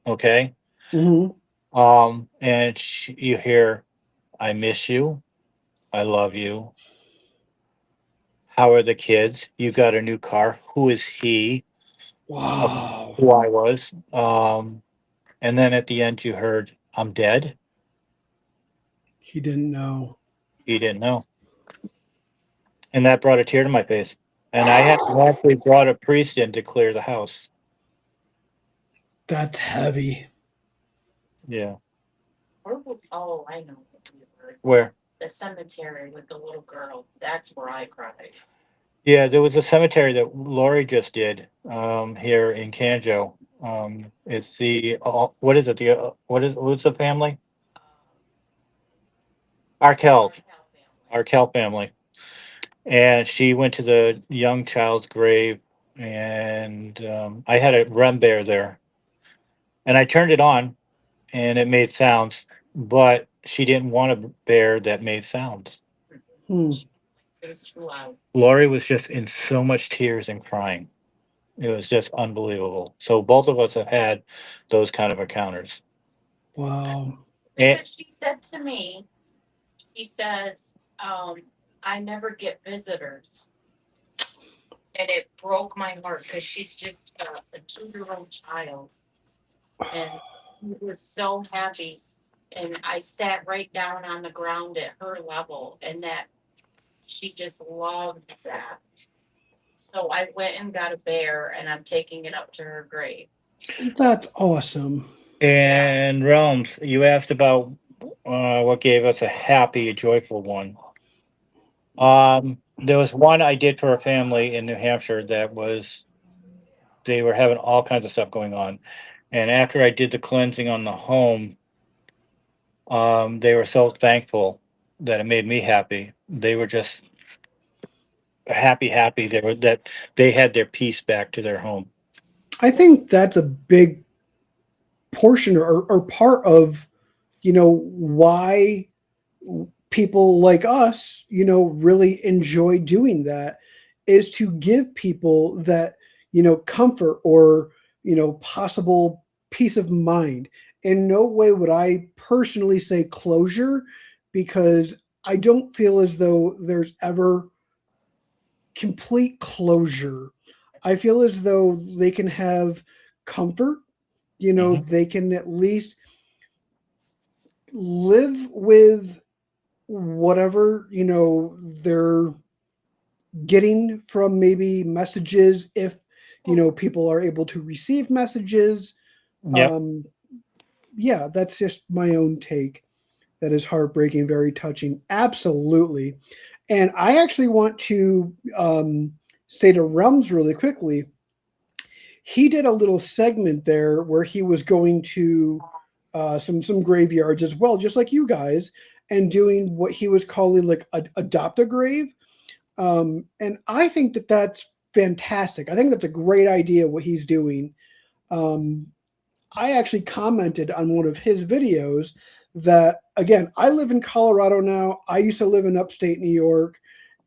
Okay. Hmm. And you hear, I miss you. I love you. How are the kids? You got a new car. Who is he? Wow. Who I was. And then at the end, you heard, I'm dead. He didn't know. He didn't know. And that brought a tear to my face. And I had actually brought a priest in to clear the house. That's heavy. Yeah. Oh, I know what you heard. Where? The cemetery with the little girl. That's where I cried. Yeah, there was a cemetery that Lori just did here in Canjo. It's the what is it? What's the family? Arkell. Arkell family. And she went to the young child's grave, and I had a rem bear there, and I turned it on, and it made sounds, but she didn't want a bear that made sounds. Hmm. It was too loud. Lori was just in so much tears and crying. It was just unbelievable. So both of us have had those kind of encounters. Wow. And Because she said to me, she says, I never get visitors. And it broke my heart because she's just a 2-year-old child. And he was so happy. And I sat right down on the ground at her level, and that she just loved that. So I went and got a bear, and I'm taking it up to her grave. That's awesome. and Realms, you asked about what gave us a happy, joyful one. There was one I did for a family in New Hampshire that was they were having all kinds of stuff going on, and after I did the cleansing on the home, they were so thankful that it made me happy. They were just happy. That they had their peace back to their home. I think that's a big portion or part of, why people like us, really enjoy doing that, is to give people that, comfort or, possible peace of mind. In no way would I personally say closure, because I don't feel as though there's ever complete closure. I feel as though they can have comfort, Hmm. they can at least live with whatever, they're getting from maybe messages, if, people are able to receive messages. Yep. Um, yeah, that's just my own take. That is heartbreaking, very touching. Absolutely. And I actually want to say to Realms really quickly, he did a little segment there where he was going to some graveyards as well, just like you guys, and doing what he was calling like adopt a grave. And I think that that's fantastic. I think that's a great idea what he's doing. Um, I actually commented on one of his videos that, again, I live in Colorado now. I used to live in upstate New York,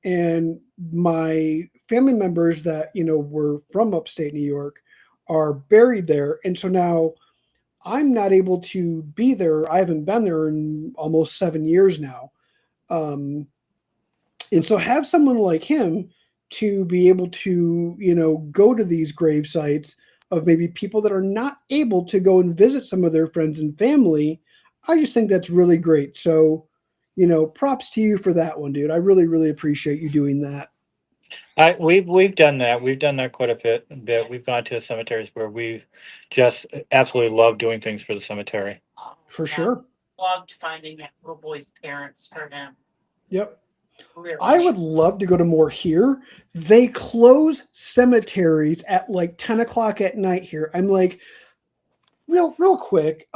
and my family members that, were from upstate New York are buried there. And so now I'm not able to be there. I haven't been there in almost 7 years now. Um, and so have someone like him to be able to, go to these grave sites of maybe people that are not able to go and visit some of their friends and family. I just think that's really great. So, props to you for that one, dude. I really, really appreciate you doing that. We've done that. We've done that quite a bit. We've gone to cemeteries where we just absolutely love doing things for the cemetery. For Yeah, sure. loved finding that little boy's parents for him. Yep. Really. I would love to go to more here. They close cemeteries at like 10 o'clock at night here. I'm like, real quick.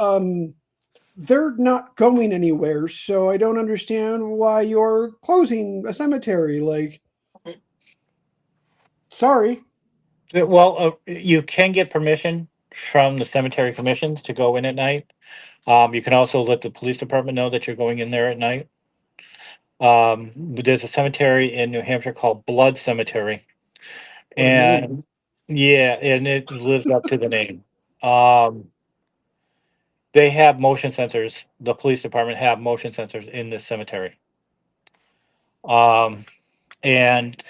They're not going anywhere, so I don't understand why you're closing a cemetery. Like, sorry. Well, you can get permission from the cemetery commissions to go in at night. You can also let the police department know that you're going in there at night. There's a cemetery in New Hampshire called Blood Cemetery, What a name. and Yeah, and it lives up to the name. Um, they have motion sensors. The police department have motion sensors in this cemetery. Um, and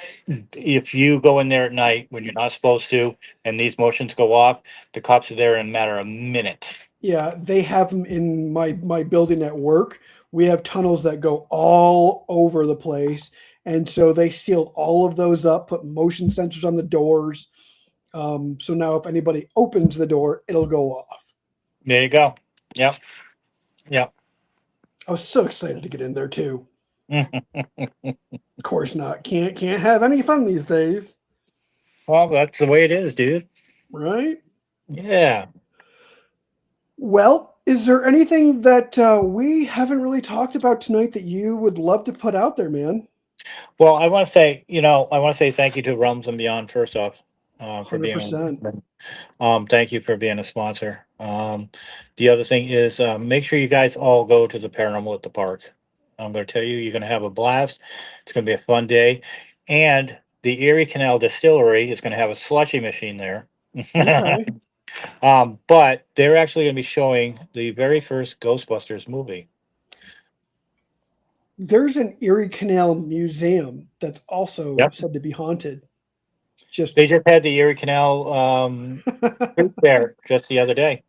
if you go in there at night when you're not supposed to, and these motions go off, the cops are there in a matter of minutes. Yeah, they have them in my building at work. We have tunnels that go all over the place, and so they sealed all of those up, put motion sensors on the doors. So now if anybody opens the door, it'll go off. There you go. Yep. Yep. I was so excited to get in there too. Of course not. Can't have any fun these days, Well, that's the way it is, dude. right? Yeah. Well, is there anything that we haven't really talked about tonight that you would love to put out there, man? Well, I want to say, I want to say thank you to Rums and Beyond first off, for Hundred being. percent. Thank you for being a sponsor. The other thing is, make sure you guys all go to the Paranormal at the Park. I'm going to tell you, you're going to have a blast. It's going to be a fun day, and the Erie Canal Distillery is going to have a slushy machine there. Okay. But they're actually going to be showing the very first Ghostbusters movie. There's an Erie Canal Museum that's also Yep. said to be haunted. Just They just had the Erie Canal street fair just the other day.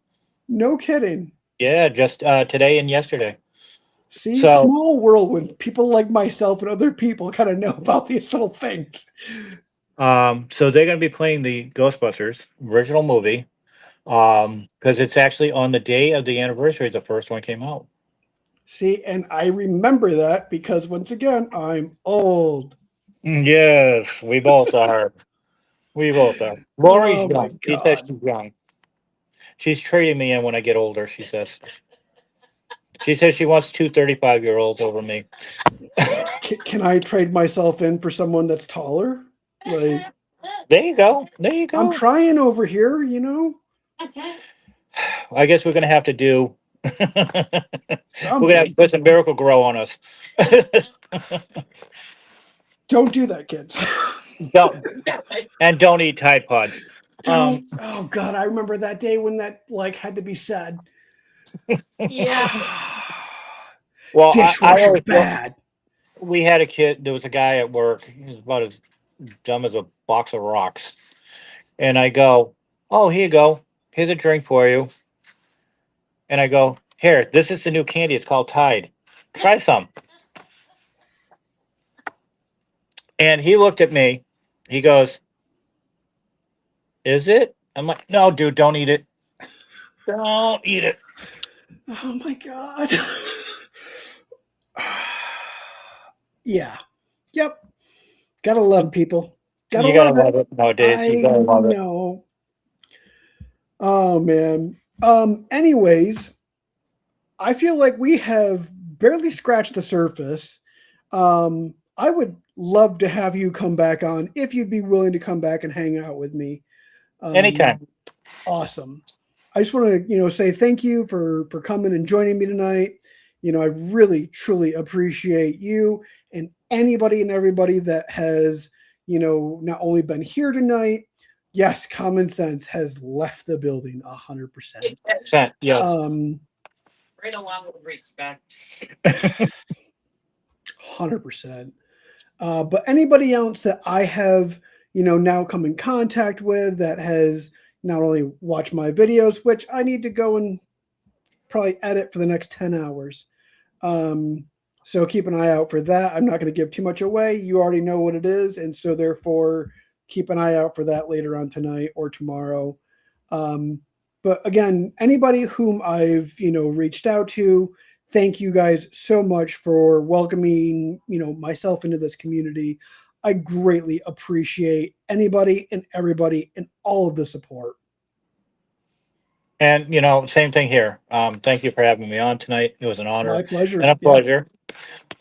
no kidding. Yeah, just today and yesterday. See, So, small world when people like myself and other people kind of know about these little things. so they're going to be playing the Ghostbusters original movie, because it's actually on the day of the anniversary the first one came out. See, and I remember that because once again, I'm old. Yes, we both are. We both are. Lori's Oh my young. She says god. she's young. She's trading me in when I get older. She says. She says she wants two 35-year-olds over me. Can I trade myself in for someone that's taller? Like, There you go. There you I'm go. trying over here, you know? I guess we're gonna have to do. We're gonna have to Something. put some Miracle Grow on us. Don't do that, kids. don't and don't eat Tide Pods. Um, Don't. Oh god, I remember that day when that like had to be said. Yeah. well, I Dishwasher always bad. we had a kid. There was a guy at work. He was about as dumb as a box of rocks. And I go, "Oh, here you go. Here's a drink for you." And I go, "Here, this is the new candy. It's called Tide. Try some." And he looked at me. He goes, "Is it?" I'm like, "No, dude, don't eat it. Don't eat it." Oh my god. Yeah. Yep. Gotta love people. Gotta You gotta love it. love it nowadays. You I gotta love it. know. Oh man. Anyways, I feel like we have barely scratched the surface. I would love to have you come back on if you'd be willing to come back and hang out with me. Um, Anytime. awesome. I just want to, say thank you for coming and joining me tonight. I really truly appreciate you and anybody and everybody that has, not only been here tonight. Yes, common sense has left the building 100%. Yes. Right along with respect. 100%. But anybody else that I have, now come in contact with that has not only watched my videos, which I need to go and probably edit for the next 10 hours. So keep an eye out for that. I'm not going to give too much away. You already know what it is. And so therefore, keep an eye out for that later on tonight or tomorrow. But again, anybody whom I've, reached out to, thank you guys so much for welcoming, myself into this community. I greatly appreciate anybody and everybody and all of the support. And same thing here. Thank you for having me on tonight. It was an honor My pleasure. and a Yeah.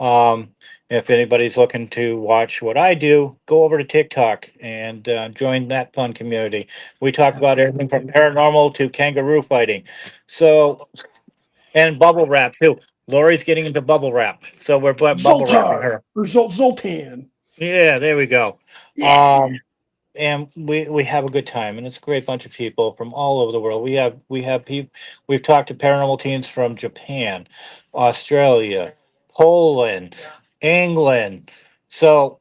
pleasure. If anybody's looking to watch what I do, go over to TikTok and join that fun community. We talk about everything from paranormal to kangaroo fighting. So, and bubble wrap too. Lori's getting into bubble wrap, so we're bubble wrapping Zoltar her. or Zoltan. Yeah, there we go. Yeah. and we have a good time, and it's a great bunch of people from all over the world. We have people. We've talked to paranormal teams from Japan, Australia, Poland, England. So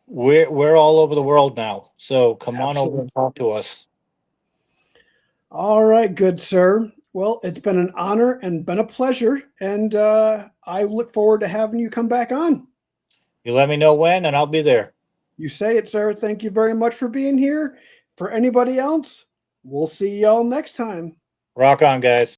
we're all over the world now. So come on over Absolutely. and talk to us. All right, good sir. Well, it's been an honor and been a pleasure, and I look forward to having you come back on. You let me know when, and I'll be there. You say it, sir. Thank you very much for being here. For anybody else, we'll see y'all next time. Rock on, guys.